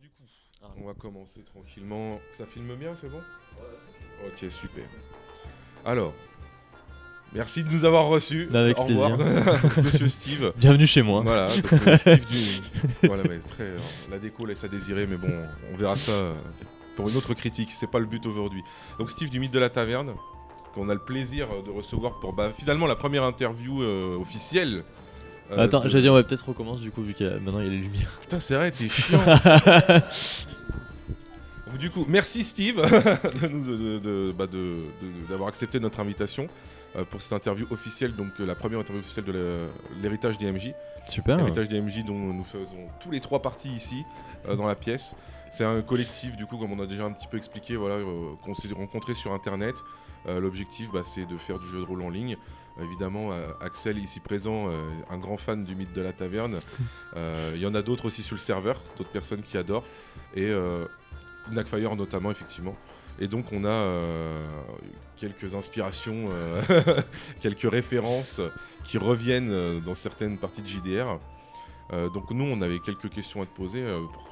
du coup, on va commencer tranquillement. Ça filme bien, c'est bon ? Ok, super. Alors, merci de nous avoir reçus. Avec Au plaisir. revoir, Monsieur Steve. Bienvenue chez moi. Voilà, donc, Steve du... Voilà, mais c'est très... la déco laisse à désirer, mais bon, on verra ça pour une autre critique. C'est pas le but aujourd'hui. Donc Steve du Mythe de la Taverne, qu'on a le plaisir de recevoir pour finalement la première interview officielle. Attends, j'allais dire, on va peut-être recommence du coup, vu que maintenant il y a les lumières. Putain, c'est vrai, t'es chiant. Donc, du coup, merci Steve d'avoir accepté notre invitation pour cette interview officielle, donc la première interview officielle de l'héritage DMJ. Super. L'héritage DMJ dont nous faisons tous les trois parties ici dans la pièce. C'est un collectif, du coup, comme on a déjà un petit peu expliqué, voilà, qu'on s'est rencontrés sur Internet. L'objectif, c'est de faire du jeu de rôle en ligne. Évidemment, Axel, ici présent, un grand fan du Mythe de la Taverne. Il y en a d'autres aussi sur le serveur, d'autres personnes qui adorent. Et Knackfire notamment, effectivement. Et donc, on a quelques inspirations, quelques références qui reviennent dans certaines parties de JDR. Donc, nous, on avait quelques questions à te poser, pour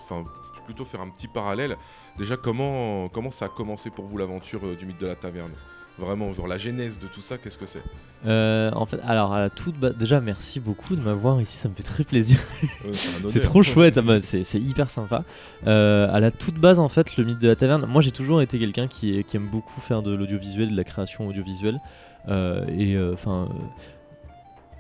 plutôt faire un petit parallèle. Déjà, comment ça a commencé pour vous l'aventure du Mythe de la Taverne ? Vraiment, genre la genèse de tout ça, qu'est-ce que c'est ? En fait, alors à la toute base, déjà merci beaucoup de m'avoir ici, ça me fait très plaisir. C'est un honneur. C'est trop chouette, c'est hyper sympa. À la toute base, en fait, le Mythe de la Taverne, moi j'ai toujours été quelqu'un qui aime beaucoup faire de l'audiovisuel, de la création audiovisuelle.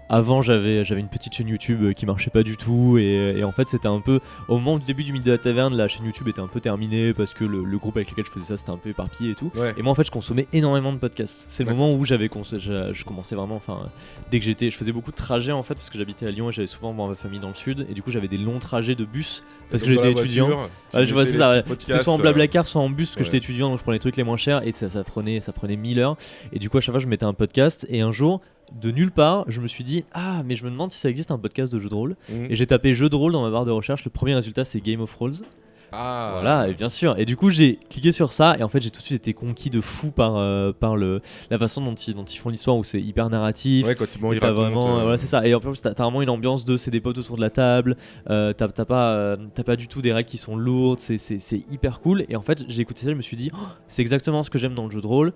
Avant, j'avais une petite chaîne YouTube qui marchait pas du tout, et en fait, c'était un peu au moment du début du Mythe de la Taverne, la chaîne YouTube était un peu terminée parce que le groupe avec lequel je faisais ça, c'était un peu éparpillé et tout. Ouais. Et moi, en fait, je consommais énormément de podcasts. C'est le moment où je commençais vraiment, dès que je faisais beaucoup de trajets en fait, parce que j'habitais à Lyon et j'avais souvent ma famille dans le sud, et du coup, j'avais des longs trajets de bus parce que j'étais étudiant. Je vois, c'est ça. Ouais. J'étais soit en Blablacar, soit en bus parce que j'étais étudiant, donc je prenais les trucs les moins chers, et ça prenait 1000 heures. Et du coup, à chaque fois, je mettais un podcast, et un jour, de nulle part, je me suis dit mais je me demande si ça existe un podcast de jeux de rôle. Et j'ai tapé jeux de rôle dans ma barre de recherche. Le premier résultat, c'est Game of Thrones. Voilà, et bien sûr. Et du coup, j'ai cliqué sur ça, et en fait, j'ai tout de suite été conquis de fou par la façon dont ils font l'histoire, où c'est hyper narratif. Ouais, quand ils racontent. Vraiment, voilà, c'est ça. Et en plus, t'as vraiment une ambiance de c'est des potes autour de la table. T'as pas du tout des règles qui sont lourdes. C'est hyper cool. Et en fait, j'ai écouté ça, je me suis dit, c'est exactement ce que j'aime dans le jeu de rôle.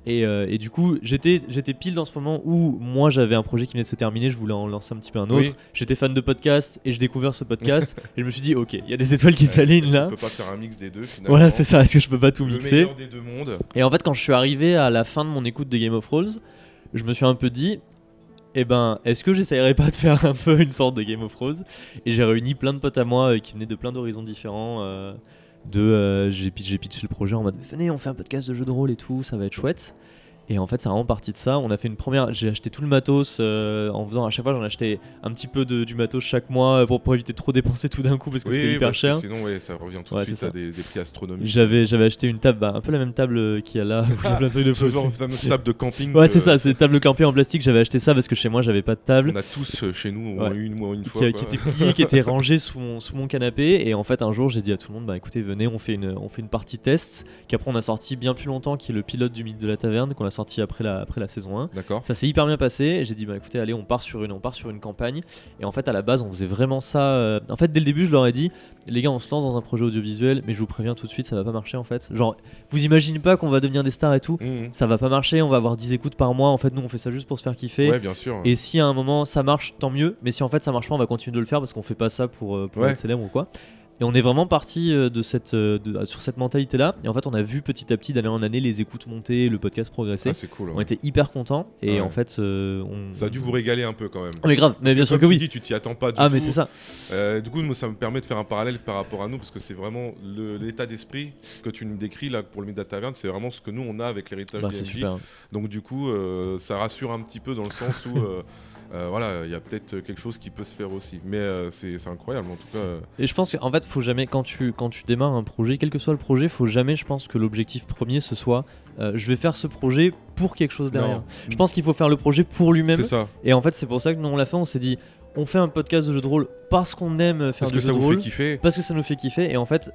Et du coup, j'étais pile dans ce moment où moi j'avais un projet qui venait de se terminer, je voulais en lancer un petit peu un autre. Oui. J'étais fan de podcast et je découvre ce podcast et je me suis dit, ok, il y a des étoiles qui s'alignent là. On peut pas faire un mix des deux finalement. Voilà, c'est ça, est-ce que je peux pas tout le mixer ? meilleur des deux mondes. Et en fait, quand je suis arrivé à la fin de mon écoute de Game of Thrones, je me suis un peu dit, est-ce que j'essayerais pas de faire un peu une sorte de Game of Thrones ? Et j'ai réuni plein de potes à moi qui venaient de plein d'horizons différents. J'ai pitché le projet en mode venez, on fait un podcast de jeux de rôle et tout, ça va être chouette. Et en fait, c'est vraiment parti de ça. On a fait une première. J'ai acheté tout le matos en faisant à chaque fois, j'en achetais un petit peu du matos chaque mois pour éviter de trop dépenser tout d'un coup parce que c'était hyper cher. Sinon, ça revient tout de suite à des prix astronomiques. J'avais acheté une table, un peu la même table qu'il y a là, où il y a plein de trucs de faux. Genre fameuse table de camping. Ouais, c'est ça, c'est une table camping en plastique. J'avais acheté ça parce que chez moi, j'avais pas de table. On a tous chez nous une fois. Qui était pliée, qui était rangée sous mon canapé. Et en fait, un jour, j'ai dit à tout le monde, écoutez, venez, on fait une partie test qu'après on a sorti bien plus longtemps, qui est le pilote du Mythe de la Taverne qu'on a sorti après la saison 1. D'accord. Ça s'est hyper bien passé. J'ai dit écoutez, allez, on part sur une campagne. Et en fait, à la base, on faisait vraiment ça. En fait, dès le début, je leur ai dit les gars, on se lance dans un projet audiovisuel, mais je vous préviens tout de suite, ça va pas marcher en fait. Genre, vous imaginez pas qu'on va devenir des stars et tout. Ça va pas marcher, on va avoir 10 écoutes par mois. En fait, nous, on fait ça juste pour se faire kiffer. Ouais, bien sûr. Et si à un moment ça marche, tant mieux. Mais si en fait ça marche pas, on va continuer de le faire parce qu'on fait pas ça pour être célèbre ou quoi. Et on est vraiment parti sur cette mentalité-là. Et en fait, on a vu petit à petit, d'année en année, les écoutes monter, le podcast progresser. C'est cool. On était hyper contents. Et en fait, ça a dû vous régaler un peu quand même. Mais grave, mais bien sûr que oui. Tu t'y attends pas du tout. Mais c'est ça. Du coup, ça me permet de faire un parallèle par rapport à nous, parce que c'est vraiment l'état d'esprit que tu nous décris là pour le Mythe de la Taverne. C'est vraiment ce que nous on a avec l'héritage DMJ. Donc du coup, ça rassure un petit peu dans le sens où. Voilà, il y a peut-être quelque chose qui peut se faire aussi, mais c'est incroyable en tout cas. Et je pense qu'en fait, faut jamais, quand tu démarres un projet, quel que soit le projet, faut jamais, je pense, que l'objectif premier ce soit je vais faire ce projet pour quelque chose derrière. Je pense qu'il faut faire le projet pour lui-même. C'est ça. Et en fait, c'est pour ça que nous on l'a fait, on s'est dit on fait un podcast de jeux de rôle parce qu'on aime faire du jeu de rôle. Parce que ça vous fait kiffer. Parce que ça nous fait kiffer. Et en fait,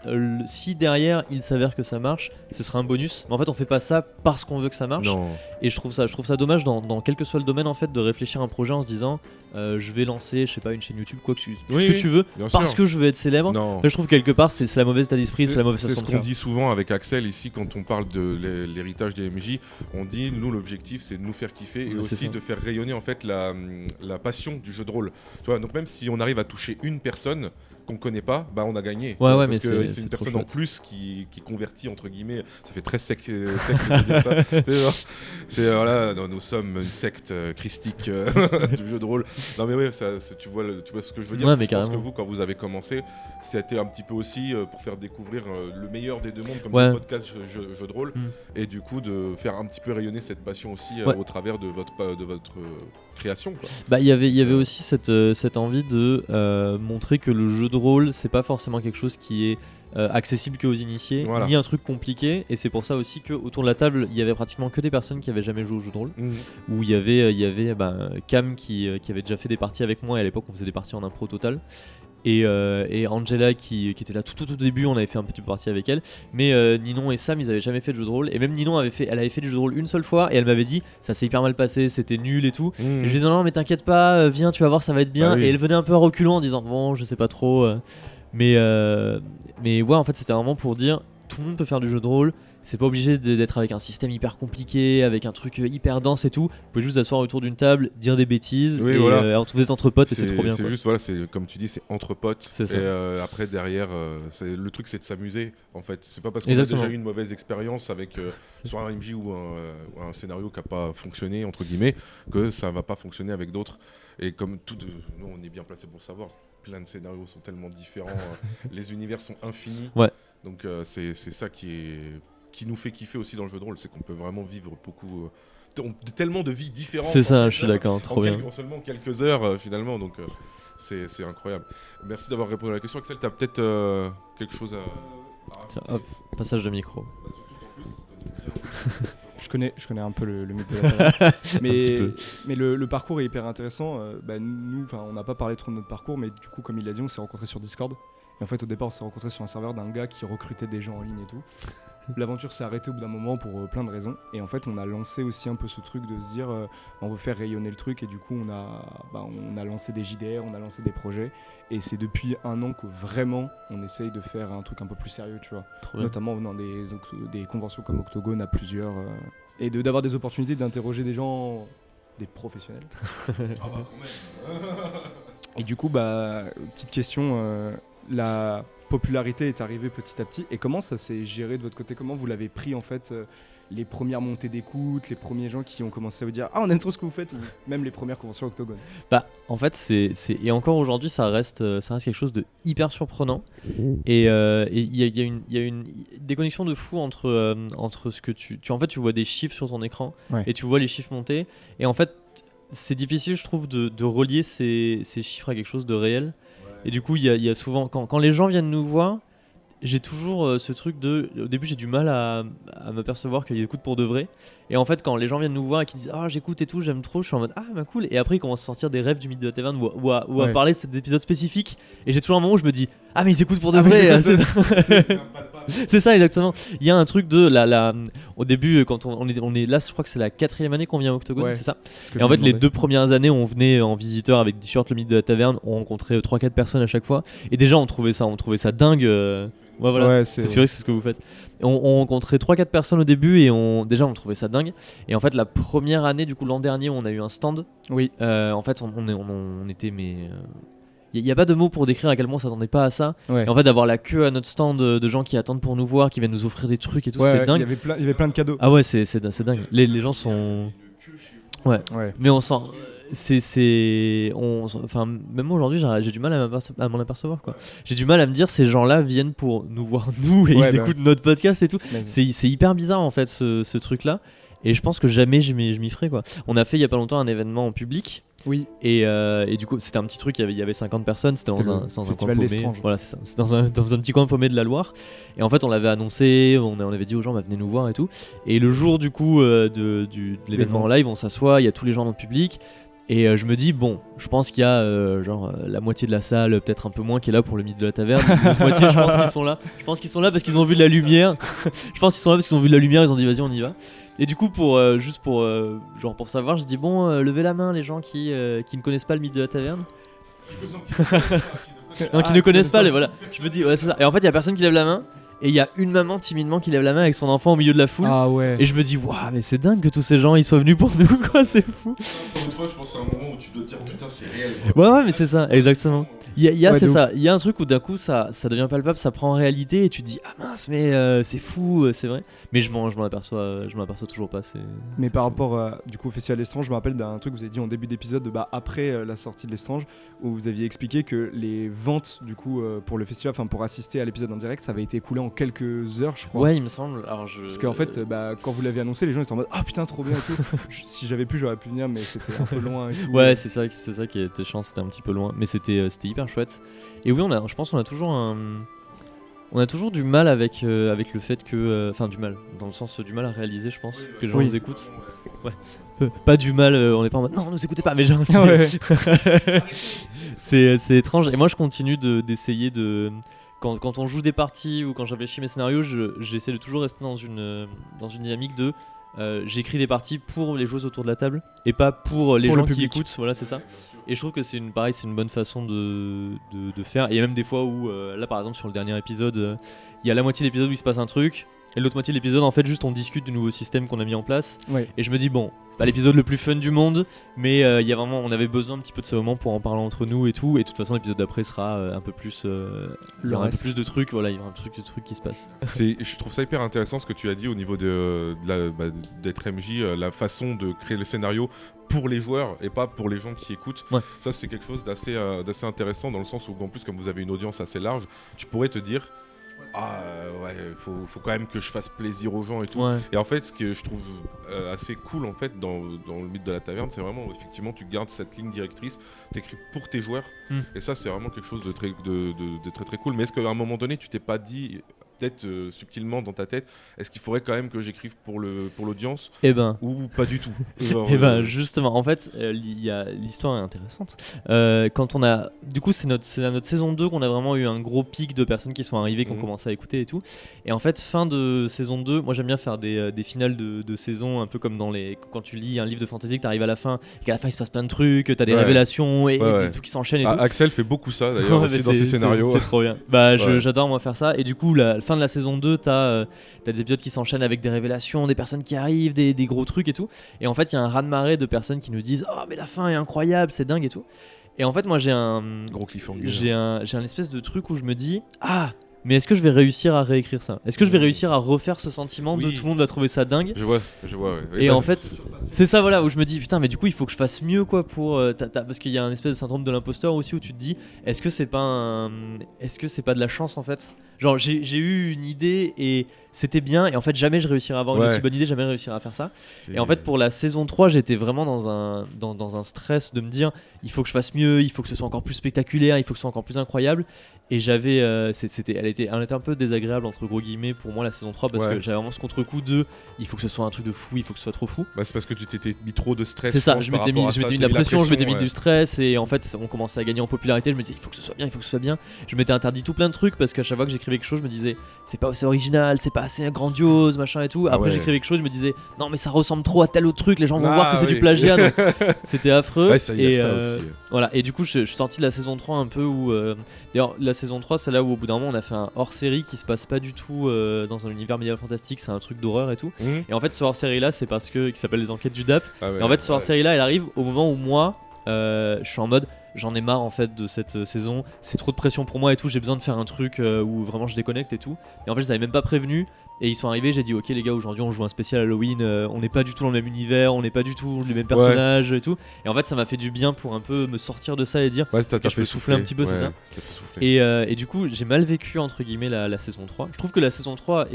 si derrière il s'avère que ça marche, ce sera un bonus. Mais en fait, on fait pas ça parce qu'on veut que ça marche. Non. Et je trouve ça dommage dans quel que soit le domaine en fait de réfléchir à un projet en se disant je vais lancer, je sais pas, une chaîne YouTube, quoi que tu veux, parce que je veux être célèbre. Non. Je trouve quelque part c'est la mauvaise état d'esprit, c'est la mauvaise façon de faire. C'est ce qu'on dit souvent avec Axel ici quand on parle de l'héritage des MJ. On dit nous l'objectif c'est de nous faire kiffer et aussi de faire rayonner en fait la passion du jeu de rôle. Tu vois, donc même si on arrive à toucher une personne qu'on connaît pas, bah on a gagné. Ouais, parce que c'est une personne en plus qui convertit entre guillemets. Ça fait très secte de dire ça. C'est voilà, nous sommes une secte christique du jeu de rôle. Non mais ouais, tu vois ce que je veux dire. Ouais, mais je pense que vous, quand vous avez commencé, c'était un petit peu aussi pour faire découvrir le meilleur des deux mondes, comme le podcast jeu de rôle, et du coup de faire un petit peu rayonner cette passion aussi au travers de votre création, quoi. Bah il y avait aussi cette envie de montrer que le jeu de rôle c'est pas forcément quelque chose qui est accessible qu'aux initiés, ni un truc compliqué, et c'est pour ça aussi qu'autour de la table il y avait pratiquement que des personnes qui avaient jamais joué au jeu de rôle, où il y avait Cam qui avait déjà fait des parties avec moi, et à l'époque on faisait des parties en impro total, et Angela qui était là tout au début, on avait fait un petit peu partie avec elle, mais Ninon et Sam ils avaient jamais fait de jeu de rôle, et même Ninon elle avait fait du jeu de rôle une seule fois et elle m'avait dit ça s'est hyper mal passé, c'était nul et tout, et je lui disais non mais t'inquiète pas, viens tu vas voir ça va être bien, et elle venait un peu à reculons en disant bon je sais pas trop, mais ouais en fait c'était vraiment pour dire tout le monde peut faire du jeu de rôle. C'est pas obligé d'être avec un système hyper compliqué, avec un truc hyper dense et tout. Vous pouvez juste asseoir autour d'une table, dire des bêtises, et vous êtes entre potes et c'est trop bien. C'est juste, voilà, c'est comme tu dis, c'est entre potes. C'est ça. Et après, derrière, le truc c'est de s'amuser en fait. C'est pas parce qu'on a déjà eu une mauvaise expérience avec soit un MJ ou un scénario qui a pas fonctionné, entre guillemets, que ça va pas fonctionner avec d'autres. Et comme nous on est bien placé pour savoir, plein de scénarios sont tellement différents, les univers sont infinis. Ouais. Donc c'est ça qui nous fait kiffer aussi dans le jeu de rôle, c'est qu'on peut vraiment vivre beaucoup, tellement de vies différentes. C'est ça, je suis d'accord, trop bien. En seulement quelques heures finalement, donc c'est incroyable. Merci d'avoir répondu à la question. Axel, t'as peut-être quelque chose à tiens, hop, passage de micro. Bah, surtout qu'en plus, je connais un peu le mythe de la taverne, mais le parcours est hyper intéressant. Nous, on n'a pas parlé trop de notre parcours, mais du coup, comme il l'a dit, on s'est rencontrés sur Discord. Et en fait, au départ, on s'est rencontrés sur un serveur d'un gars qui recrutait des gens en ligne et tout. L'aventure s'est arrêtée au bout d'un moment pour plein de raisons. Et en fait, on a lancé aussi un peu ce truc de se dire on veut faire rayonner le truc. Et du coup, on a lancé des JDR, on a lancé des projets. Et c'est depuis 1 an que vraiment, on essaye de faire un truc un peu plus sérieux, tu vois. Notamment venant des conventions comme Octogone à plusieurs. Et d'avoir des opportunités d'interroger des gens, des professionnels. Et du coup, petite question, la popularité est arrivée petit à petit, et comment ça s'est géré de votre côté? Comment vous l'avez pris en fait, les premières montées d'écoute, les premiers gens qui ont commencé à vous dire ah on aime trop ce que vous faites, ou même les premières conventions Octogone? En fait et encore aujourd'hui ça reste quelque chose de hyper surprenant, et il y a une déconnexion de fou entre ce que tu en fait tu vois des chiffres sur ton écran, et tu vois les chiffres monter, et en fait c'est difficile je trouve de relier ces chiffres à quelque chose de réel. Et du coup, il y a souvent, quand les gens viennent nous voir, j'ai toujours ce truc au début j'ai du mal à m'apercevoir qu'ils écoutent pour de vrai. Et en fait, quand les gens viennent nous voir et qu'ils disent ah j'écoute et tout, j'aime trop, je suis en mode ah bah cool. Et après ils commencent à sortir des rêves du mythe de la taverne ou à parler de cet épisode spécifique. Et j'ai toujours un moment où je me dis ah mais ils écoutent pour de vrai. C'est ça exactement. Il y a un truc au début quand on est là, je crois que c'est la 4e année qu'on vient à Octogone, c'est ça. Et en fait les 2 premières années on venait en visiteur avec des t-shirts le mythe de la taverne, on rencontrait 3-4 personnes à chaque fois, et déjà on trouvait ça dingue. C'est sûr que c'est ce que vous faites. On rencontrait 3-4 personnes au début, et on trouvait ça dingue. Et en fait la première année, du coup l'an dernier, on a eu un stand. En fait on était il n'y a pas de mots pour décrire à quel point on s'attendait pas à ça. Et en fait d'avoir la queue à notre stand de gens qui attendent pour nous voir, qui viennent nous offrir des trucs et tout, c'était dingue. Il y avait plein de cadeaux. Ah ouais, c'est dingue. Les gens sont mais on sent même aujourd'hui j'ai du mal à m'en apercevoir, quoi. J'ai du mal à me dire ces gens-là viennent pour nous voir nous, et ils écoutent notre podcast et tout. C'est hyper bizarre en fait ce truc-là. Et je pense que jamais je m'y ferai, quoi. On a fait il y a pas longtemps un événement en public. Et du coup c'était un petit truc, il y avait 50 personnes, c'était dans un coin paumé. Voilà, c'est ça. C'était dans un petit coin paumé de la Loire. Et en fait on l'avait annoncé, on avait dit aux gens venez nous voir et tout. Et le jour du coup de l'événement en live, on s'assoit, il y a tous les gens dans le public. Et je me dis, bon, je pense qu'il y a la moitié de la salle, peut-être un peu moins, qui est là pour le mythe de la taverne. La moitié, je pense qu'ils sont là. Je pense qu'ils sont là parce qu'ils ont vu de la lumière. Je pense qu'ils sont là parce qu'ils ont vu de la lumière, ils ont dit, vas-y, on y va. Et du coup, pour savoir, je dis, bon, levez la main les gens qui ne connaissent pas le mythe de la taverne. Non, qui ne connaissent pas, voilà. Je me dis, ouais, c'est ça. Et en fait, il y a personne qui lève la main. Et il y a une maman timidement qui lève la main avec son enfant au milieu de la foule. Ah ouais. Et je me dis, waouh, mais c'est dingue que tous ces gens ils soient venus pour nous, quoi, c'est fou. Encore une fois, je pense que c'est un moment où tu dois te dire, putain, c'est réel. Quoi. Ouais, mais c'est ça, exactement. Il y a c'est ça. Il y a un truc où d'un coup ça devient palpable, ça prend en réalité et tu te dis, ah mince, mais c'est fou, c'est vrai. Mais je m'en aperçois toujours pas. Mais c'est par fou. rapport du coup, au Festival L'Estrange, je me rappelle d'un truc que vous avez dit en début d'épisode, après la sortie de L'Estrange, où vous aviez expliqué que les ventes du coup pour le festival, enfin pour assister à l'épisode en direct, ça avait été écoulé en quelques heures, je crois. Ouais, il me semble. Parce qu'en fait, quand vous l'avez annoncé, les gens étaient en mode ah putain, trop bien et tout. Si j'avais pu, j'aurais pu venir, mais c'était un peu loin et tout. Ouais, c'est ça qui était chiant, c'était un petit peu loin, mais c'était hyper chouette. Et oui, je pense qu'on a toujours du mal avec le fait que, enfin du mal, dans le sens du mal à réaliser, je pense, que les gens nous écoutent. Ouais. Pas du mal, on n'est pas en mode non, nous écoutez pas, mais genre c'est étrange. Et moi, je continue d'essayer de quand on joue des parties ou quand je réfléchis mes scénarios, j'essaie de toujours rester dans une dynamique de j'écris des parties pour les joueuses autour de la table et pas pour les gens qui écoutent, voilà, c'est ça. Et je trouve que c'est une bonne façon de faire. Et il y a même des fois où là par exemple sur le dernier épisode, il y a la moitié de l'épisode où il se passe un truc et l'autre moitié de l'épisode en fait juste on discute du nouveau système qu'on a mis en place. Et je me dis bon, c'est pas l'épisode le plus fun du monde, mais il y a vraiment, on avait besoin un petit peu de ce moment pour en parler entre nous et tout. Et de toute façon l'épisode d'après sera un peu plus il y aura un peu plus de trucs, voilà, il y aura un peu plus de trucs qui se passent. Je trouve ça hyper intéressant ce que tu as dit au niveau d'être MJ, la façon de créer le scénario pour les joueurs et pas pour les gens qui écoutent. Ça c'est quelque chose d'assez intéressant dans le sens où en plus comme vous avez une audience assez large, tu pourrais te dire faut quand même que je fasse plaisir aux gens et tout. Et en fait ce que je trouve assez cool en fait dans le mythe de la taverne, c'est vraiment effectivement tu gardes cette ligne directrice, t'écris pour tes joueurs et ça c'est vraiment quelque chose de très très cool. Mais est-ce qu'à un moment donné tu t'es pas dit peut-être subtilement dans ta tête, est-ce qu'il faudrait quand même que j'écrive pour l'audience ou pas du tout? Justement, en fait, l'histoire est intéressante. Quand on a, du coup, c'est notre saison 2 qu'on a vraiment eu un gros pic de personnes qui sont arrivées, qui ont commencé à écouter et tout. Et en fait, fin de saison 2, moi j'aime bien faire des finales de saison, un peu comme quand tu lis un livre de fantasy, que t'arrives à la fin, et qu'à la fin il se passe plein de trucs, t'as des révélations et des trucs qui s'enchaînent et tout. Axel fait beaucoup ça d'ailleurs aussi dans ses scénarios. C'est trop bien. J'adore moi faire ça. Et du coup, la fin de la saison 2, t'as des épisodes qui s'enchaînent avec des révélations, des personnes qui arrivent, des gros trucs et tout. Et en fait, il y a un raz-de-marée de personnes qui nous disent oh mais la fin est incroyable, c'est dingue et tout. Et en fait, moi j'ai un gros cliffhanger. J'ai un espèce de truc où je me dis mais est-ce que je vais réussir à réécrire ça? Est-ce que je vais réussir à refaire ce sentiment de tout le monde va trouver ça dingue? Je vois. Et en fait, c'est ça, voilà, où je me dis putain, mais du coup, il faut que je fasse mieux, quoi, pour parce qu'il y a un espèce de syndrome de l'imposteur aussi où tu te dis, est-ce que c'est pas de la chance en fait? Genre, j'ai eu une idée et c'était bien, et en fait, jamais je réussirais à avoir une aussi bonne idée, jamais réussirais à faire ça. Et en fait, pour la saison 3, j'étais vraiment dans un stress de me dire, il faut que je fasse mieux, il faut que ce soit encore plus spectaculaire, il faut que ce soit encore plus incroyable. Et j'avais, elle était un peu désagréable entre gros guillemets pour moi la saison 3 parce que j'avais vraiment ce contre-coup de il faut que ce soit un truc de fou, il faut que ce soit trop fou. C'est parce que tu t'étais mis trop de stress. C'est ça, je m'étais mis de la pression, je m'étais mis du stress et en fait on commençait à gagner en popularité, je me disais il faut que ce soit bien. Je m'étais interdit tout plein de trucs parce qu'à chaque fois que j'écrivais quelque chose je me disais c'est pas assez original, c'est pas assez grandiose, machin et tout. Après j'écrivais quelque chose, je me disais non mais ça ressemble trop à tel autre truc, les gens vont voir que c'est du plagiat. Donc c'était affreux. Ça y est, ça aussi. Voilà, et du coup je suis sorti de la saison 3 un peu où d'ailleurs la saison 3 c'est là où au bout d'un moment on a fait un hors-série qui se passe pas du tout dans un univers médiéval fantastique, c'est un truc d'horreur et tout. Et en fait ce hors-série là c'est parce que qui s'appelle les enquêtes du DAP. Et en fait ce hors-série là elle arrive au moment où moi je suis en mode j'en ai marre en fait de cette saison, c'est trop de pression pour moi et tout, j'ai besoin de faire un truc où vraiment je déconnecte et tout. Et en fait je les avais même pas prévenus. Et ils sont arrivés, j'ai dit ok les gars aujourd'hui on joue un spécial Halloween, on n'est pas du tout dans le même univers, on n'est pas du tout les mêmes personnages et tout. Et en fait ça m'a fait du bien pour un peu me sortir de ça et dire que je peux souffler un petit peu, c'est ça. Et du coup j'ai mal vécu entre guillemets la saison 3. Je trouve que la saison 3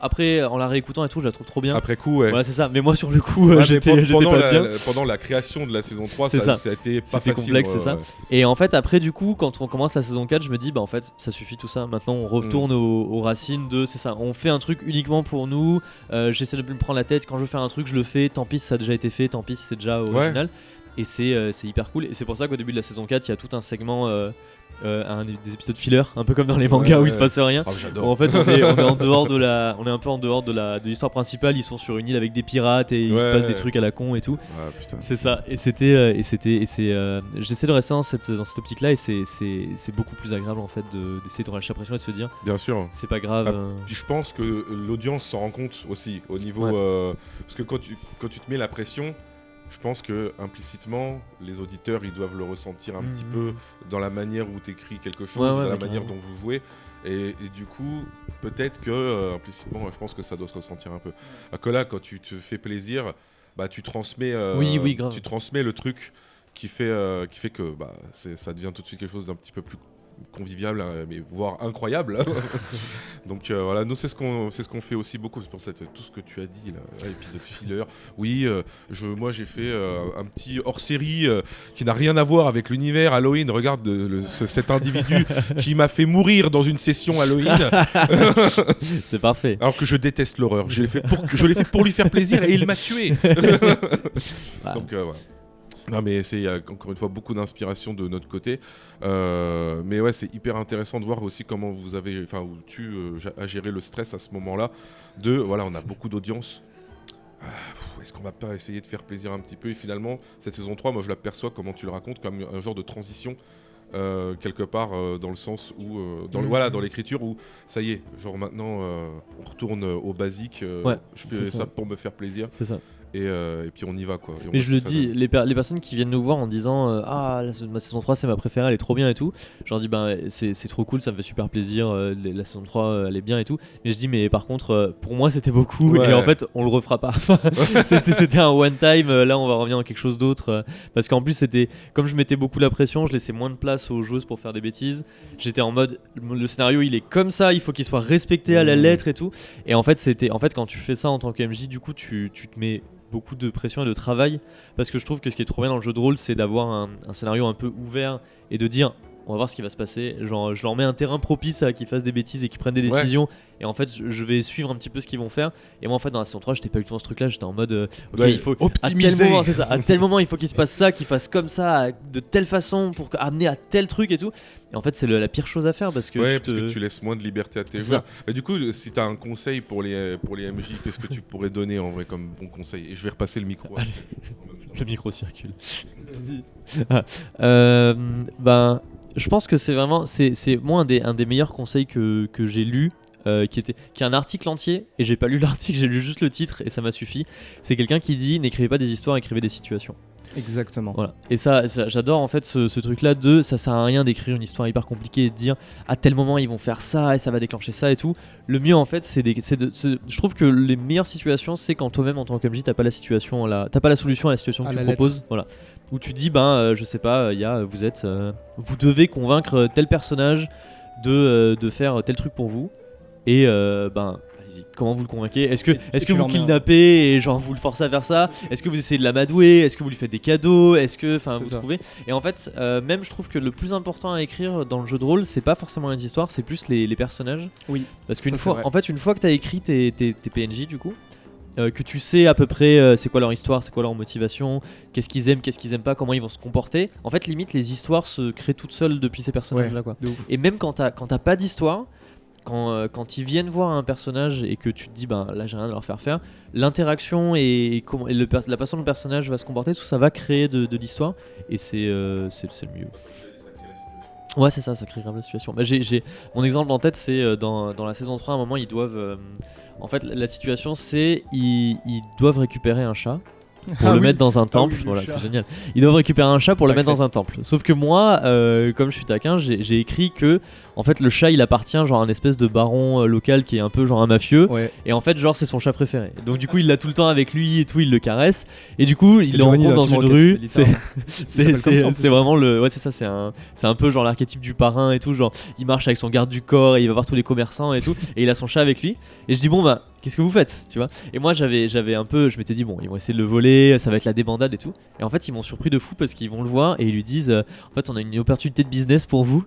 après en la réécoutant et tout je la trouve trop bien. Après coup voilà c'est ça, mais moi sur le coup j'étais pas bien. Pendant la création de la saison 3 ça a été pas facile. C'était complexe, c'est ça. Et en fait après du coup quand on commence la saison 4 je me dis bah en fait ça suffit tout ça, maintenant on retourne aux racines de c'est ça. On fait un truc uniquement pour nous, j'essaie de me prendre la tête, quand je veux faire un truc je le fais, tant pis si ça a déjà été fait, tant pis si c'est déjà original. Et c'est hyper cool. Et c'est pour ça qu'au début de la saison 4, il y a tout un segment, des épisodes filler, un peu comme dans les mangas où il se passe rien. Oh, j'adore. Où en fait, on est en dehors on est un peu en dehors de l'histoire principale. Ils sont sur une île avec des pirates et il se passe des trucs à la con et tout. Ah, putain. C'est ça. Et j'essaie de rester dans cette optique-là et c'est beaucoup plus agréable en fait d'essayer de relâcher la pression et de se dire. Bien sûr. C'est pas grave. Puis je pense que l'audience s'en rend compte aussi au niveau parce que quand tu te mets la pression. Je pense que implicitement, les auditeurs, ils doivent le ressentir un petit peu dans la manière où tu écris quelque chose, dans la manière dont vous jouez. Et du coup, peut-être que implicitement, je pense que ça doit se ressentir un peu. Que là, quand tu te fais plaisir, bah, tu transmets, tu transmets le truc qui fait que ça devient tout de suite quelque chose d'un petit peu plus convivial, mais voire incroyable. Donc voilà, nous c'est ce qu'on fait aussi beaucoup. C'est pour ça tout ce que tu as dit là, épisode filler. Oui, moi j'ai fait un petit hors-série qui n'a rien à voir avec l'univers Halloween. Regarde cet individu qui m'a fait mourir dans une session Halloween. C'est parfait. Alors que je déteste l'horreur. Je l'ai fait pour lui faire plaisir et il m'a tué. Donc voilà. Non mais il y a encore une fois beaucoup d'inspiration de notre côté, mais ouais c'est hyper intéressant de voir aussi comment où tu as géré le stress à ce moment-là. Voilà, on a beaucoup d'audience. Est-ce qu'on va pas essayer de faire plaisir un petit peu? Et finalement cette saison 3, moi je la perçois, comment tu le racontes, comme un genre de transition. Quelque part dans le sens où dans l'écriture où ça y est, genre maintenant on retourne au basique, je fais ça pour me faire plaisir. C'est ça. Et puis on y va quoi. Mais je le dis, les personnes qui viennent nous voir en disant ma saison 3 c'est ma préférée, elle est trop bien et tout, je leur dis c'est trop cool, ça me fait super plaisir, la saison 3 elle est bien et tout, mais je dis mais par contre pour moi c'était beaucoup et en fait on le refera pas. c'était un one time, là on va revenir dans quelque chose d'autre, parce qu'en plus c'était, comme je mettais beaucoup la pression, je laissais moins de place aux joueuses pour faire des bêtises, j'étais en mode le scénario il est comme ça, il faut qu'il soit respecté à la lettre et tout, et en fait quand tu fais ça en tant que MJ, du coup tu te mets beaucoup de pression et de travail, parce que je trouve que ce qui est trop bien dans le jeu de rôle, c'est d'avoir un scénario un peu ouvert et de dire on va voir ce qui va se passer, genre je leur mets un terrain propice à qu'ils fassent des bêtises et qu'ils prennent des décisions, et en fait je vais suivre un petit peu ce qu'ils vont faire. Et moi en fait dans la saison 3 j'étais pas du tout dans ce truc là, j'étais en mode il faut optimiser à tel moment il faut qu'il se passe ça, qu'il fasse comme ça de telle façon pour amener à tel truc et tout. Et en fait c'est la pire chose à faire parce que que tu laisses moins de liberté à tes joueurs. Et du coup si tu as un conseil pour les MJ, qu'est-ce que tu pourrais donner en vrai comme bon conseil? Et je vais repasser le micro. Le micro circule. Vas-y. Je pense que c'est vraiment moi un des meilleurs conseils que j'ai lu, qui est un article entier, et j'ai pas lu l'article, j'ai lu juste le titre et ça m'a suffi. C'est quelqu'un qui dit n'écrivez pas des histoires, écrivez des situations. Exactement. Voilà. Et ça j'adore en fait ce truc là ça sert à rien d'écrire une histoire hyper compliquée et de dire à tel moment ils vont faire ça et ça va déclencher ça et tout. Le mieux en fait je trouve que les meilleures situations c'est quand toi-même en tant que MJ t'as pas la solution à la situation que tu proposes. Voilà. Où tu dis je sais pas, vous devez convaincre tel personnage de faire tel truc pour vous, et allez-y, comment vous le convainquez? Est-ce que vous kidnappez et genre vous le forcez à faire ça? Est-ce que vous essayez de l'amadouer? Est-ce que vous lui faites des cadeaux? Est-ce que vous trouvez? Et en fait même je trouve que le plus important à écrire dans le jeu de rôle c'est pas forcément les histoires, c'est plus les personnages. Oui. Parce qu'une fois que t'as écrit tes PNJ du coup, que tu sais à peu près c'est quoi leur histoire, c'est quoi leur motivation, qu'est-ce qu'ils aiment pas, comment ils vont se comporter. En fait, limite, les histoires se créent toutes seules depuis ces personnages-là, quoi. Et même quand t'as pas d'histoire, quand ils viennent voir un personnage et que tu te dis là j'ai rien à leur faire, l'interaction et la façon dont le personnage va se comporter, tout ça va créer de l'histoire, et c'est le mieux. Ouais, c'est ça crée grave la situation. J'ai mon exemple en tête, c'est dans la saison 3, à un moment ils doivent en fait la situation c'est ils doivent récupérer un chat pour le mettre dans un temple. Voilà, c'est génial. Ils doivent récupérer un chat pour le mettre dans un temple. Sauf que moi, comme je suis taquin, j'ai écrit que en fait le chat il appartient genre à un espèce de baron local qui est un peu genre un mafieux, et en fait genre c'est son chat préféré. Donc du coup il l'a tout le temps avec lui et tout, il le caresse, et du coup il le rencontre dans une rue. C'est vraiment c'est un peu genre l'archétype du parrain et tout, genre il marche avec son garde du corps et il va voir tous les commerçants et tout, et il a son chat avec lui. Et je dis qu'est-ce que vous faites, tu vois? Et moi j'avais un peu, je m'étais dit bon, ils vont essayer de le voler, ça va être la débandade et tout. Et en fait ils m'ont surpris de fou parce qu'ils vont le voir et ils lui disent en fait on a une opportunité de business pour vous.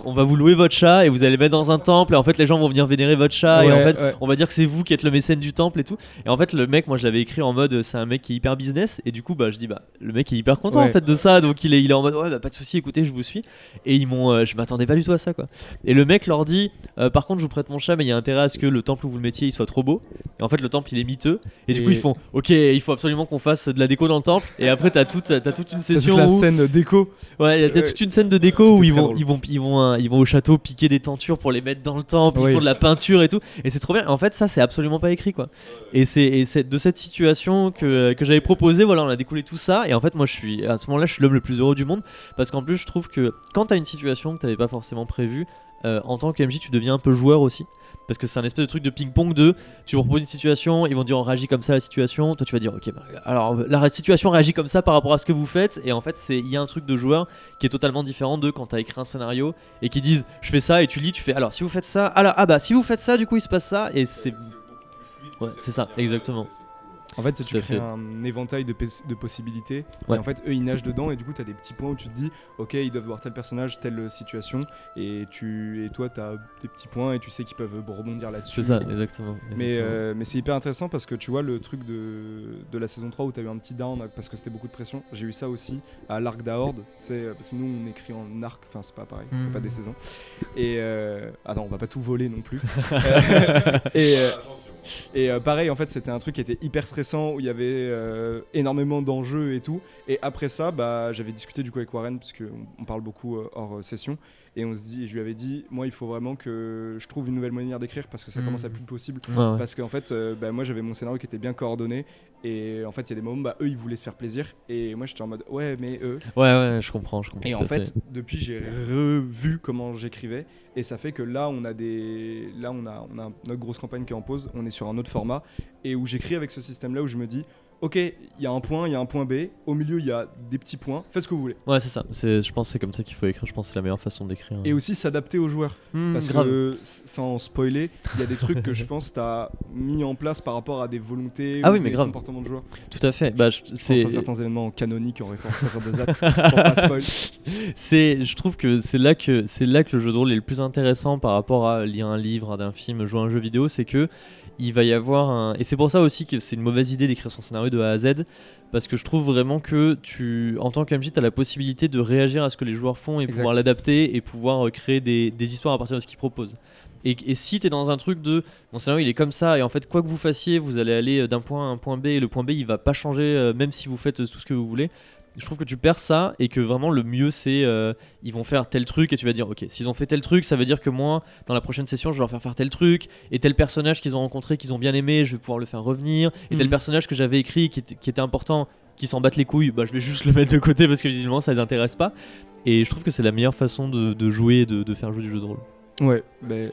On va vous louer votre chat et vous allez le mettre dans un temple et en fait les gens vont venir vénérer votre chat et en fait on va dire que c'est vous qui êtes le mécène du temple et tout. Et en fait le mec, moi je l'avais écrit en mode c'est un mec qui est hyper business et du coup je dis le mec est hyper content en fait de ça, donc il est en mode ouais pas de souci, écoutez je vous suis. Et ils m'ont je m'attendais pas du tout à ça quoi. Et le mec leur dit par contre je vous prête mon chat mais il y a intérêt à ce que le temple où vous le mettiez il soit trop beau. Et en fait le temple il est miteux et du coup ils font ok il faut absolument qu'on fasse de la déco dans le temple. Et après t'as toute une session toute la scène déco. Ouais, t'as toute une scène de déco où ils vont au château piquer des tentures pour les mettre dans le temple, ils font de la peinture et tout. Et c'est trop bien. En fait ça c'est absolument pas écrit quoi. Et c'est de cette situation que j'avais proposé, voilà, on a découlé tout ça. Et en fait moi à ce moment-là je suis l'homme le plus heureux du monde parce qu'en plus je trouve que quand t'as une situation que t'avais pas forcément prévue, en tant que MJ tu deviens un peu joueur aussi. Parce que c'est un espèce de truc de ping-pong de tu leur proposes une situation, ils vont dire on réagit comme ça à la situation, toi tu vas dire ok alors la situation réagit comme ça par rapport à ce que vous faites. Et en fait il y a un truc de joueur qui est totalement différent de quand t'as écrit un scénario et qui disent je fais ça et tu lis, tu fais alors si vous faites ça, alors si vous faites ça du coup il se passe ça et c'est c'est ça exactement. En fait, tu crées un éventail de possibilités. Et en fait, eux, ils nagent dedans. Et du coup, tu as des petits points où tu te dis, ok, ils doivent voir tel personnage, telle situation. Et toi, tu as des petits points et tu sais qu'ils peuvent rebondir là-dessus. C'est ça, exactement. Mais c'est hyper intéressant parce que tu vois, le truc de la saison 3 où tu as eu un petit down parce que c'était beaucoup de pression. J'ai eu ça aussi à l'arc d'Aord. Parce que nous, on écrit en arc. Enfin, c'est pas pareil. C'est pas des saisons. Et non, on va pas tout voler non plus. Et pareil, en fait, c'était un truc qui était hyper stressant où il y avait énormément d'enjeux et tout. Et après ça, j'avais discuté du coup avec Warren parce qu'on parle beaucoup hors session. Et je lui avais dit, moi, il faut vraiment que je trouve une nouvelle manière d'écrire parce que ça commence à plus possible. Parce qu'en fait, moi, j'avais mon scénario qui était bien coordonné. Et en fait, il y a des moments, eux, ils voulaient se faire plaisir. Et moi, j'étais en mode, ouais, mais eux. Ouais, je comprends. Et en fait, depuis, j'ai revu comment j'écrivais. Et ça fait que là, on a notre grosse campagne qui est en pause. On est sur un autre format. Et où j'écris avec ce système-là où je me dis, ok, il y a un point, il y a un point B. Au milieu, il y a des petits points. Faites ce que vous voulez. Ouais, c'est ça. Je pense que c'est comme ça qu'il faut écrire. Je pense que c'est la meilleure façon d'écrire. Et aussi s'adapter aux joueurs. Parce grave. Que, sans spoiler, il y a des trucs que je pense que tu as mis en place par rapport à des volontés ou des comportements de joueurs. Tout à fait. Je pense à certains éléments canoniques en référence à des actes pour pas spoil. Je trouve que c'est là que le jeu de rôle est le plus intéressant par rapport à lire un livre, un film, jouer à un jeu vidéo. C'est que il va y avoir et c'est pour ça aussi que c'est une mauvaise idée d'écrire son scénario de A à Z, parce que je trouve vraiment que en tant qu'MJ, tu as la possibilité de réagir à ce que les joueurs font et pouvoir l'adapter et pouvoir créer des histoires à partir de ce qu'ils proposent. Et si tu es dans un truc de mon scénario il est comme ça et en fait quoi que vous fassiez vous allez aller d'un point A à un point B et le point B il va pas changer même si vous faites tout ce que vous voulez, je trouve que tu perds ça et que vraiment le mieux c'est ils vont faire tel truc et tu vas dire ok s'ils ont fait tel truc ça veut dire que moi dans la prochaine session je vais leur faire tel truc et tel personnage qu'ils ont rencontré qu'ils ont bien aimé je vais pouvoir le faire revenir et tel personnage que j'avais écrit qui était important qui s'en battent les couilles je vais juste le mettre de côté parce que visiblement ça les intéresse pas. Et je trouve que c'est la meilleure façon de jouer de faire jouer du jeu de rôle. Ouais mais...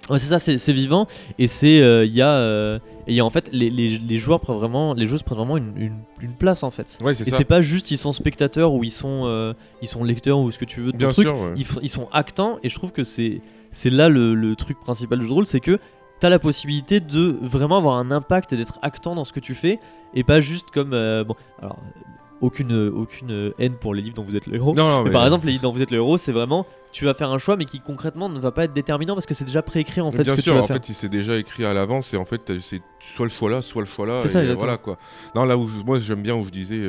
Ouais, c'est ça, c'est vivant et c'est il y a en fait les joueurs prennent vraiment une place en fait. Ouais, c'est et ça. C'est pas juste ils sont spectateurs ou ils sont lecteurs ou ce que tu veux de Bien truc. sûr, ouais. Ils sont actants et je trouve que c'est là le truc principal du jeu de rôle, c'est que t'as la possibilité de vraiment avoir un impact et d'être actant dans ce que tu fais et pas juste comme aucune haine pour les livres dont vous êtes le héros. Non, mais par exemple, les livres dont vous êtes le héros, c'est vraiment tu vas faire un choix, mais qui concrètement ne va pas être déterminant parce que c'est déjà préécrit en fait. Bien ce que sûr, tu vas en faire. fait, si c'est déjà écrit à l'avance, et en fait, c'est soit le choix là, soit le choix là. C'est ça, et voilà quoi. Non, là où moi j'aime bien où je disais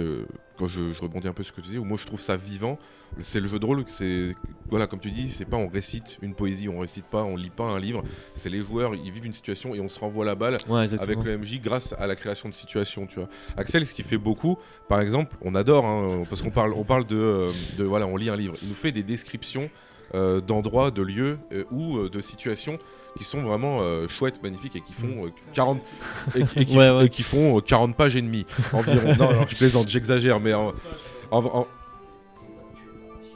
quand je rebondis un peu sur ce que tu disais, où moi je trouve ça vivant. C'est le jeu de rôle, c'est voilà comme tu dis, c'est pas on récite une poésie, on récite pas, on lit pas un livre. C'est les joueurs, ils vivent une situation et on se renvoie la balle avec le MJ grâce à la création de situation, tu vois. Axel, ce qui fait beaucoup, par exemple, on adore parce qu'on parle de voilà, on lit un livre, il nous fait des descriptions d'endroits, de lieux ou de situations qui sont vraiment chouettes, magnifiques et qui font 40 et qui font 40 pages et demie environ. Non, alors, je plaisante, j'exagère, mais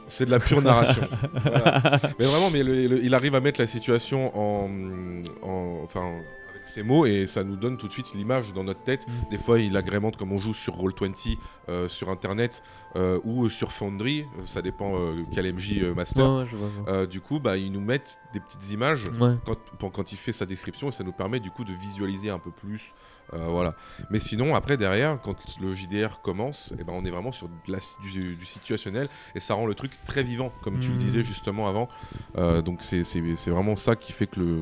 c'est de la pure narration. Voilà. Mais vraiment, il arrive à mettre la situation enfin avec ces mots et ça nous donne tout de suite l'image dans notre tête. Des fois, il agrémente comme on joue sur Roll20 sur internet ou sur Foundry, ça dépend quel MJ master. Je vois. Du coup, ils nous mettent des petites images quand il fait sa description et ça nous permet du coup de visualiser un peu plus. Voilà. Mais sinon, après, derrière, quand le JDR commence, on est vraiment sur du situationnel et ça rend le truc très vivant, comme tu le disais justement avant. Donc c'est vraiment ça qui fait que le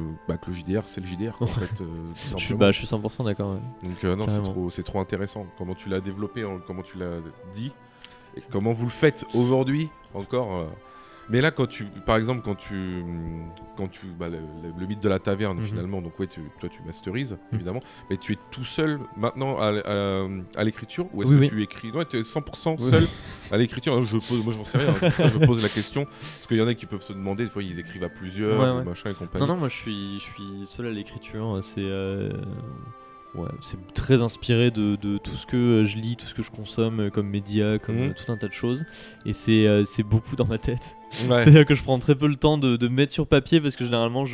JDR, c'est le JDR en fait. Tout simplement. Je suis 100% d'accord. Ouais. Donc non, c'est trop intéressant. Comment tu l'as développé, comment tu l'as dit et comment vous le faites aujourd'hui encore. Mais là, par exemple, le mythe de la taverne, finalement, donc toi tu masterises, évidemment, mais tu es tout seul maintenant à l'écriture ou est-ce que tu écris? Ouais, tu es 100% seul à l'écriture. Moi, j'en sais rien, c'est pour ça que je pose la question, parce qu'il y en a qui peuvent se demander, des fois, ils écrivent à plusieurs, machin et compagnie. Non, moi, je suis seul à l'écriture, c'est très inspiré de tout ce que je lis, tout ce que je consomme comme média, comme tout un tas de choses. Et c'est beaucoup dans ma tête. C'est-à-dire que je prends très peu le temps de mettre sur papier parce que généralement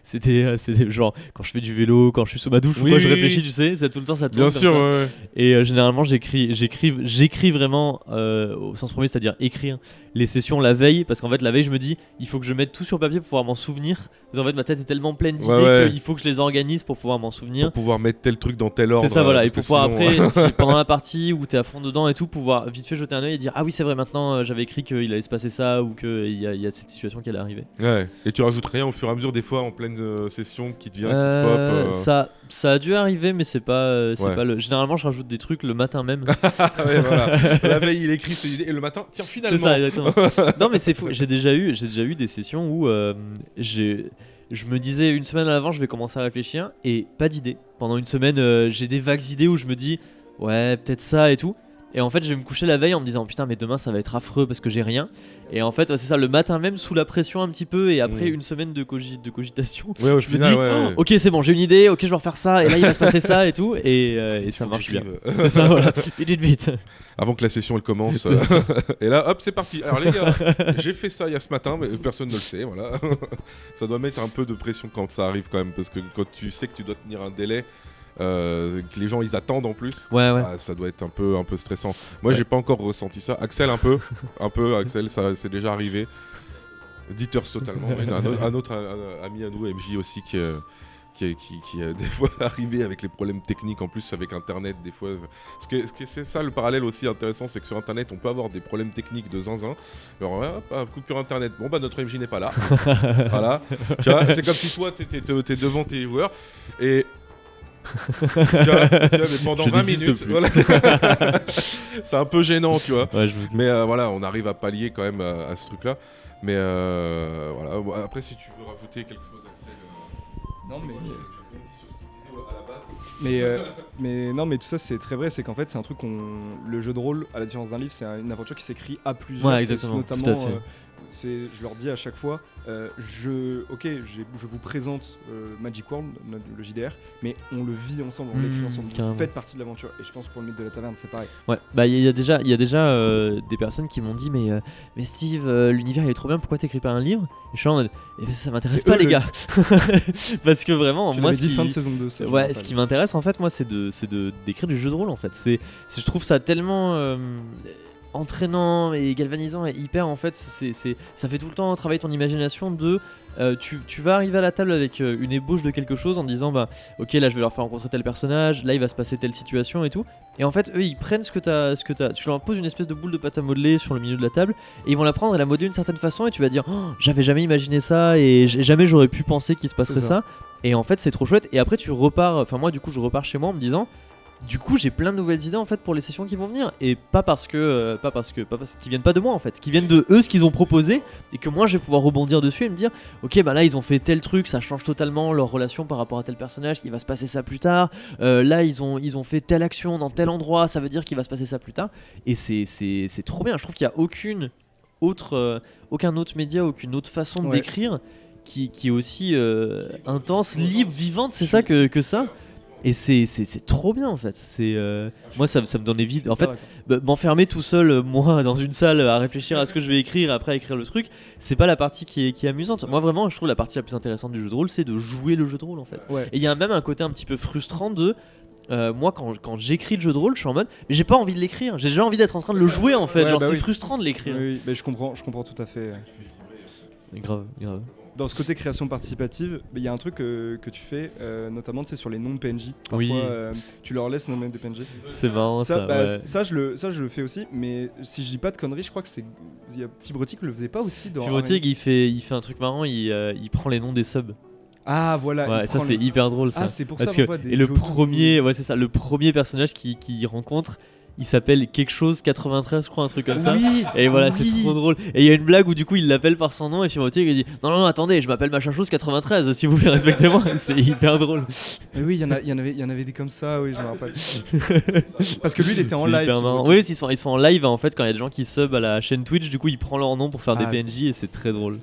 c'était genre quand je fais du vélo, quand je suis sous ma douche ou quoi, je réfléchis, tu sais, c'est tout le temps ça tourne. Bien sûr, ça. Et généralement j'écris vraiment au sens premier, c'est-à-dire écrire les sessions la veille, parce qu'en fait la veille je me dis il faut que je mette tout sur papier pour pouvoir m'en souvenir. Parce qu'en fait ma tête est tellement pleine d'idées qu'il faut que je les organise pour pouvoir m'en souvenir. Pour pouvoir mettre tel truc dans tel ordre. C'est ça, voilà. Et pour pouvoir après, si pendant la partie où t'es à fond dedans et tout, pouvoir vite fait jeter un œil et dire ah oui c'est vrai, maintenant j'avais écrit qu'il allait se passer ça ou qu'il y a cette situation qui allait arriver. Ouais. Et tu rajoutes rien au fur et à mesure des fois en pleine session qui te vient, qui te pop. Ça a dû arriver, mais c'est pas le. Généralement je rajoute des trucs le matin même. Ouais, voilà. La veille il écrit ses idées et le matin tiens finalement. C'est ça exactement. Non mais c'est fou. J'ai déjà eu des sessions où je me disais une semaine à l'avant je vais commencer à réfléchir et pas d'idée. Pendant une semaine j'ai des vagues idées où je me dis ouais peut-être ça et tout. Et en fait je vais me coucher la veille en me disant putain mais demain ça va être affreux parce que j'ai rien. Et en fait c'est ça, le matin même sous la pression un petit peu et après une semaine de cogitation je me dis ok c'est bon j'ai une idée, ok je vais refaire ça et là il va se passer ça et tout et ça marche bien. C'est ça voilà, vite. Avant que la session elle commence et là hop c'est parti. Alors les gars j'ai fait ça il y a ce matin mais personne ne le sait, voilà. Ça doit mettre un peu de pression quand ça arrive quand même parce que quand tu sais que tu dois tenir un délai que les gens ils attendent en plus, ça doit être un peu stressant. Moi j'ai pas encore ressenti ça. Axel un peu Axel ça c'est déjà arrivé. Ditters totalement. Un autre ami à nous MJ aussi qui est des fois arrivé avec les problèmes techniques en plus avec internet des fois. C'est ça le parallèle aussi intéressant, c'est que sur internet on peut avoir des problèmes techniques de zinzin. Alors coupure internet, bon notre MJ n'est pas là. Voilà. Tu vois, c'est comme si toi t'es devant tes joueurs et tu vois, mais pendant 20 minutes voilà. C'est un peu gênant tu vois, mais voilà on arrive à pallier quand même à ce truc là mais voilà. Après si tu veux rajouter quelque chose Axel non mais sur ce qu'il disait à la base mais tout ça c'est très vrai, c'est qu'en fait c'est un truc le jeu de rôle à la différence d'un livre c'est une aventure qui s'écrit à plusieurs, exactement, notamment tout à fait. je leur dis à chaque fois je vous présente Magic World, le JDR, mais on le vit ensemble, on l'écrit ensemble, vous faites partie de l'aventure et je pense que pour le mythe de la taverne c'est pareil. Il y a déjà des personnes qui m'ont dit mais Steve l'univers il est trop bien, pourquoi t'écris pas un livre? Et je suis en mode ça m'intéresse pas les gars. Parce que vraiment moi fin de saison 2 ce qui m'intéresse en fait moi c'est d'écrire du jeu de rôle en fait. Je trouve ça tellement entraînant et galvanisant et hyper en fait ça fait tout le temps travailler ton imagination tu vas arriver à la table avec une ébauche de quelque chose en disant ok là je vais leur faire rencontrer tel personnage, là il va se passer telle situation et tout, et en fait eux ils prennent ce que t'as, tu leur poses une espèce de boule de pâte à modeler sur le milieu de la table et ils vont la prendre et la modeler d'une certaine façon et tu vas dire j'avais jamais imaginé ça et jamais j'aurais pu penser qu'il se passerait ça. Et en fait c'est trop chouette et après tu repars, enfin moi du coup je repars chez moi en me disant du coup j'ai plein de nouvelles idées en fait pour les sessions qui vont venir et pas parce qu'ils viennent pas de moi en fait, qui viennent de eux ce qu'ils ont proposé et que moi je vais pouvoir rebondir dessus et me dire ok là ils ont fait tel truc, ça change totalement leur relation par rapport à tel personnage, il va se passer ça plus tard, là ils ont fait telle action dans tel endroit, ça veut dire qu'il va se passer ça plus tard et c'est trop bien. Je trouve qu'il y a aucun autre média, aucune autre façon d'écrire qui est aussi intense, libre, vivante, c'est ça que ça. Et c'est trop bien en fait. Moi ça me donne envie. En fait, m'enfermer tout seul, moi, dans une salle à réfléchir à ce que je vais écrire, après à écrire le truc, c'est pas la partie qui est amusante. Moi vraiment, je trouve la partie la plus intéressante du jeu de rôle, c'est de jouer le jeu de rôle en fait. Ouais. Et il y a même un côté un petit peu frustrant de. Moi quand j'écris le jeu de rôle, je suis en mode mais j'ai pas envie de l'écrire, j'ai déjà envie d'être en train de le jouer en fait, c'est frustrant de l'écrire. Oui, mais je comprends tout à fait. Grave. Dans ce côté création participative, il y a un truc que tu fais, notamment sur les noms de PNJ. Parfois, oui. Tu leur laisses nommer des PNJ. C'est marrant ça. Ça, je le fais aussi, mais si je dis pas de conneries, je crois que Fibrotic le faisait pas aussi dans. Fibrotic, il fait un truc marrant, il prend les noms des subs. Ah voilà. Ouais, ça c'est hyper drôle ça. Ah c'est pour parce ça. Que, et le premier personnage qu'il rencontre. Il s'appelle quelque chose 93, je crois, un truc comme ça. Et voilà, c'est trop drôle. Et il y a une blague où du coup il l'appelle par son nom et Fibrotic il dit non, attendez, je m'appelle machin chose 93, s'il vous plaît, respectez-moi. C'est hyper drôle. Mais oui, il y en avait des comme ça, oui, je me rappelle. Parce que lui il était en live. Oui, ils sont en live en fait quand il y a des gens qui sub à la chaîne Twitch, du coup il prend leur nom pour faire des PNJ et c'est très drôle.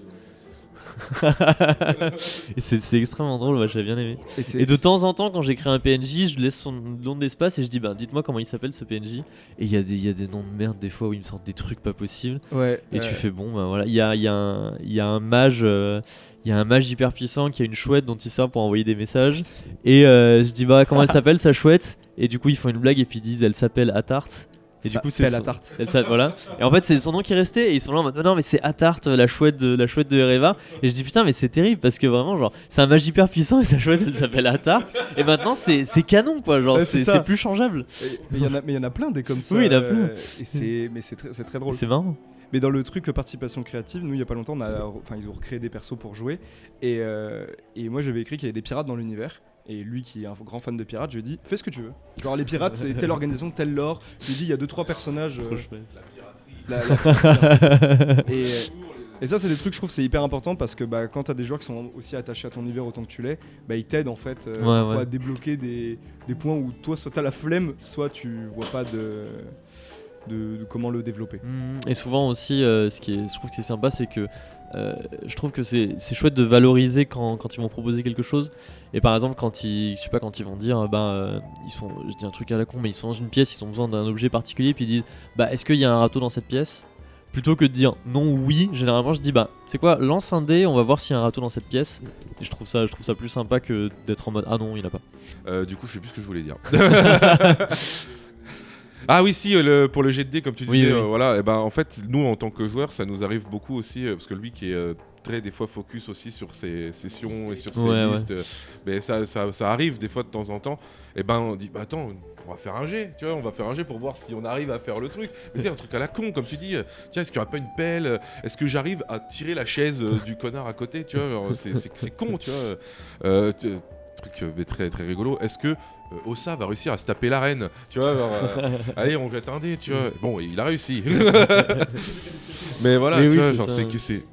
Et c'est extrêmement drôle, j'ai bien aimé. Et de temps en temps, quand j'écris un PNJ, je laisse son nom d'espace et je dis dites-moi comment il s'appelle ce PNJ. Et il y a des noms de merde des fois où ils me sortent des trucs pas possibles. Ouais. Et tu fais voilà. Il y a un mage. Il y a un mage hyper puissant qui a une chouette dont il sert pour envoyer des messages. Et je dis comment elle s'appelle sa chouette. Et du coup ils font une blague et puis ils disent elle s'appelle Atart. Et du coup c'est la tarte. Voilà. Et en fait c'est son nom qui est resté et ils sont là en mode non mais c'est Atart, la chouette de Ereva. Et je dis putain mais c'est terrible parce que vraiment genre c'est un mage hyper puissant et sa chouette elle s'appelle Atart. Et maintenant c'est canon quoi, genre c'est plus changeable. Mais il y en a plein des comme ça. Oui il y en a plein. Mais c'est très drôle. C'est marrant. Mais dans le truc participation créative, nous il y a pas longtemps ils ont recréé des persos pour jouer et moi j'avais écrit qu'il y avait des pirates dans l'univers. Et lui qui est un grand fan de pirates, je lui ai dit fais ce que tu veux. Genre les pirates c'est telle organisation, tel lore. Je lui ai dit il y a 2-3 personnages. La piraterie. Et ça c'est des trucs je trouve c'est hyper important parce que quand t'as des joueurs qui sont aussi attachés à ton univers autant que tu l'es, ils t'aident en fait à débloquer des points où toi soit t'as la flemme, soit tu vois pas de comment le développer. Et souvent aussi je trouve que c'est sympa c'est que je trouve que c'est chouette de valoriser quand ils vont proposer quelque chose. Et par exemple quand ils vont dire je dis un truc à la con mais ils sont dans une pièce, ils ont besoin d'un objet particulier puis ils disent est-ce qu'il y a un râteau dans cette pièce, plutôt que de dire non ou oui, généralement je dis c'est quoi, lance un dé, on va voir s'il y a un râteau dans cette pièce. Et je trouve ça plus sympa que d'être en mode ah non il n'y en a pas. Du coup je sais plus ce que je voulais dire. Ah oui si pour le jet de dés comme tu disais voilà et en fait nous en tant que joueurs ça nous arrive beaucoup aussi parce que lui qui est très des fois focus aussi sur ses sessions et sur ses listes mais ça arrive des fois de temps en temps et on dit attends on va faire un jet, tu vois, on va faire un jet pour voir si on arrive à faire le truc. Mais tu sais, un truc à la con, comme tu dis, tiens, est-ce qu'il n'y aura pas une pelle, est-ce que j'arrive à tirer la chaise du connard à côté, tu vois, c'est con, tu vois. Truc mais très très rigolo. Est-ce que Ossa va réussir à se taper la reine, tu vois, allez on jette un dé, tu vois. Bon il a réussi. Mais voilà, tu vois, genre c'est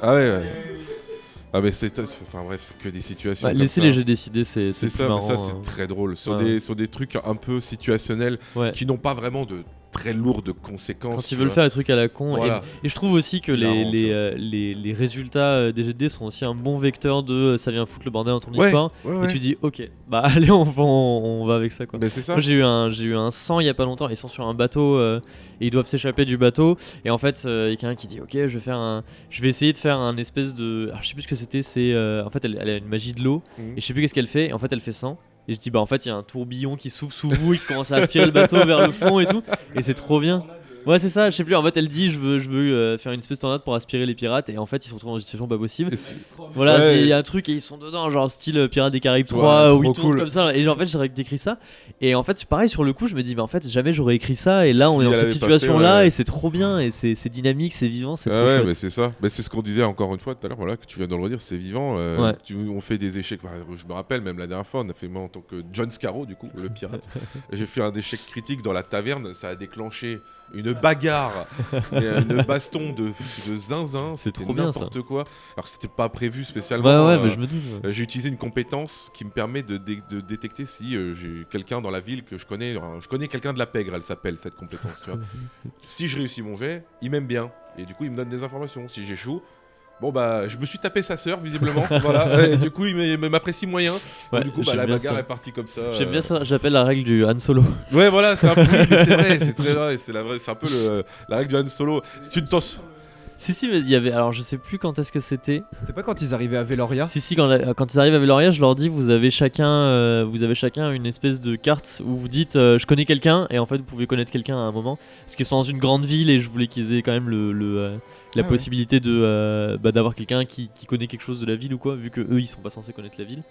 ah ouais. Ah mais c'est que des situations comme laissez ça. Les jeux décider c'est ça marrant, mais ça c'est très drôle sur des trucs un peu situationnels qui n'ont pas vraiment de très lourdes conséquences. Quand ils veulent faire des trucs à la con. Voilà. Et je trouve aussi que les résultats des GD sont aussi un bon vecteur de ça vient foutre le bordel dans ton histoire. Et tu dis ok, allez on va avec ça quoi. Mais c'est ça. Moi j'ai eu un 100 il y a pas longtemps, ils sont sur un bateau et ils doivent s'échapper du bateau. Et en fait il y a quelqu'un qui dit ok je vais essayer de faire un espèce de. Alors, je sais plus ce que c'était, en fait elle a une magie de l'eau et je sais plus qu'est-ce qu'elle fait et en fait elle fait 100. Et je dis en fait il y a un tourbillon qui s'ouvre sous vous et qui commence à aspirer le bateau vers le fond et tout. Et c'est trop bien. Ouais c'est ça, je sais plus, en fait elle dit je veux faire une espèce de tornade pour aspirer les pirates et en fait ils se retrouvent dans une situation pas possible. Voilà, il y a un truc et ils sont dedans genre style Pirates des Caraïbes 3 où ils tournent comme ça et en fait j'aurais décrit ça et en fait pareil sur le coup je me dis en fait jamais j'aurais écrit ça et là on est dans cette situation là et c'est trop bien et c'est dynamique, c'est vivant, c'est trop chouette. Mais c'est ça, c'est ce qu'on disait encore une fois tout à l'heure, voilà, que tu viens de le redire, c'est vivant. On fait des échecs, je me rappelle même la dernière fois on a fait moi en tant que John Scarrow du coup le pirate. J'ai fait un échec critique dans la taverne, ça a déclenché une bagarre, une baston de zinzin, c'était n'importe quoi. Alors c'était pas prévu spécialement. Mais je me dis. J'ai utilisé une compétence qui me permet de détecter si j'ai quelqu'un dans la ville que je connais. Je connais quelqu'un de la pègre, elle s'appelle cette compétence. Tu vois. Si je réussis mon jet, il m'aime bien et du coup il me donne des informations. Si j'échoue, Bon bah je me suis tapé sa sœur visiblement, voilà. Et du coup il m'apprécie moyen. Ouais, du coup la bagarre est partie comme ça. J'aime bien ça, j'appelle la règle du Han Solo. Ouais voilà, c'est un peu, oui, mais c'est vrai, c'est très vrai, c'est un peu la règle du Han Solo. Si tu te tosses. Si mais il y avait, alors je sais plus quand est-ce que c'était. C'était pas quand ils arrivaient à Veloria? Si quand ils arrivent à Veloria, je leur dis vous avez chacun une espèce de carte où vous dites je connais quelqu'un, et en fait vous pouvez connaître quelqu'un à un moment parce qu'ils sont dans une grande ville et je voulais qu'ils aient quand même la possibilité de d'avoir quelqu'un qui connaît quelque chose de la ville ou quoi, vu que eux ils sont pas censés connaître la ville.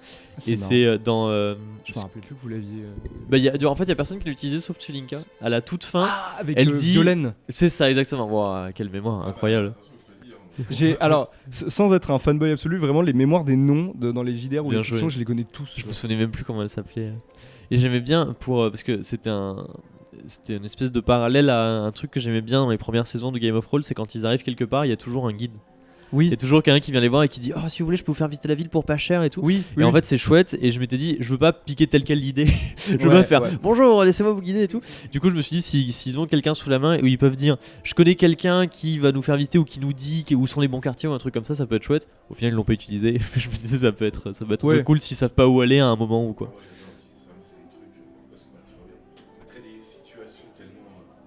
Et c'est dans je me rappelais plus que vous l'aviez en fait il y a personne qui l'a utilisé sauf Chelinka à la toute fin. Avec elle dit Violaine. C'est ça exactement. Wow, quelle mémoire incroyable. Alors, sans être un fanboy absolu, vraiment les mémoires des noms dans les JDR ou les fictions, je les connais tous. Je me souvenais même plus comment elle s'appelait. Et j'aimais bien parce que c'était une espèce de parallèle à un truc que j'aimais bien dans les premières saisons de Game of Thrones, c'est quand ils arrivent quelque part, il y a toujours un guide. Oui. Il y a toujours quelqu'un qui vient les voir et qui dit si vous voulez je peux vous faire visiter la ville pour pas cher et tout. Oui. En fait c'est chouette, et je m'étais dit je veux pas piquer telle quelle l'idée. Je veux pas faire bonjour laissez-moi vous guider et tout. Du coup je me suis dit s'ils ont quelqu'un sous la main où ils peuvent dire je connais quelqu'un qui va nous faire visiter ou qui nous dit où sont les bons quartiers ou un truc comme ça peut être chouette. Au final ils l'ont pas utilisé. Je me disais ça peut être cool s'ils savent pas où aller à un moment ou quoi.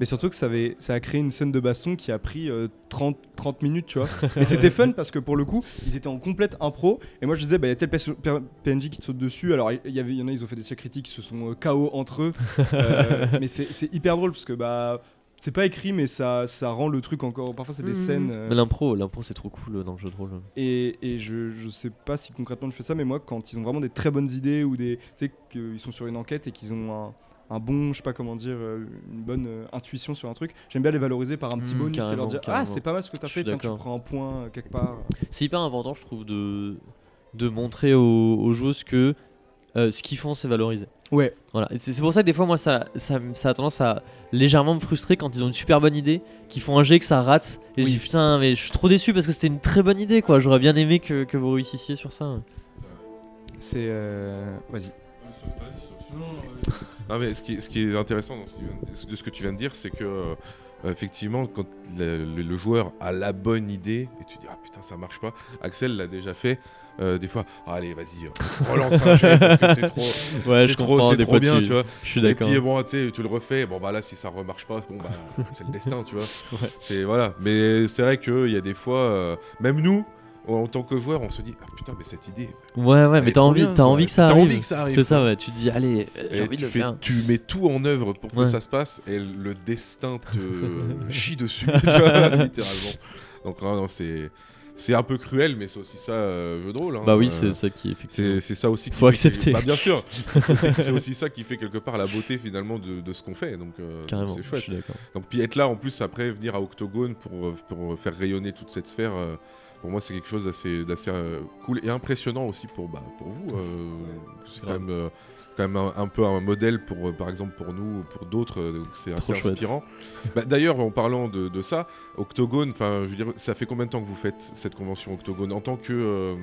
Mais surtout que ça a créé une scène de baston qui a pris 30 minutes, tu vois. Mais c'était fun parce que pour le coup, ils étaient en complète impro. Et moi je disais, il y a tel PNJ qui te saute dessus. Alors il y en a, ils ont fait des siècles critiques qui se sont KO entre eux. Mais c'est hyper drôle parce que c'est pas écrit, mais ça rend le truc encore. Parfois c'est des scènes. Mais l'impro c'est trop cool dans le jeu de rôle. Et je sais pas si concrètement je fais ça, mais moi quand ils ont vraiment des très bonnes idées ou tu sais qu'ils sont sur une enquête et qu'ils ont un bon, je sais pas comment dire, une bonne intuition sur un truc, j'aime bien les valoriser par un petit bonus et leur dire c'est pas mal ce que t'as fait, tiens, tu prends un point quelque part. C'est hyper important je trouve de montrer aux joueuses que ce qu'ils font c'est valorisé. Ouais. Voilà. Et c'est pour ça que des fois moi ça a tendance à légèrement me frustrer quand ils ont une super bonne idée, qu'ils font un jet que ça rate et je dis putain mais je suis trop déçu parce que c'était une très bonne idée quoi, j'aurais bien aimé que vous réussissiez sur ça. C'est vas-y. Non mais ce qui est intéressant de ce que tu viens de dire, c'est que effectivement quand le joueur a la bonne idée et tu dis putain ça marche pas, Axel l'a déjà fait des fois, allez vas-y relance un jet parce que c'est trop bien, tu vois. Je suis d'accord. Et puis tu le refais, là si ça remarche pas, c'est le destin, tu vois. C'est voilà, mais c'est vrai que il y a des fois même nous en tant que joueur, on se dit putain mais cette idée. Mais t'as envie que ça arrive. C'est ça, ouais. Tu te dis allez, j'ai envie de le faire. Tu mets tout en œuvre pour que ça se passe et le destin te chie dessus, tu vois, littéralement. Donc non, c'est un peu cruel, mais c'est aussi ça jeu de rôle. Hein. Bah oui, c'est ça qui effectivement. C'est ça aussi. Faut accepter. Bien sûr. c'est aussi ça qui fait quelque part la beauté finalement de ce qu'on fait. Donc c'est chouette. Je suis d'accord. Donc puis être là en plus après venir à Octogone pour faire rayonner toute cette sphère. Pour moi, c'est quelque chose d'assez cool et impressionnant aussi pour vous. C'est quand même un peu un modèle par exemple pour nous ou pour d'autres. C'est assez inspirant. D'ailleurs, en parlant de ça, Octogone, je veux dire, ça fait combien de temps que vous faites cette convention Octogone en tant que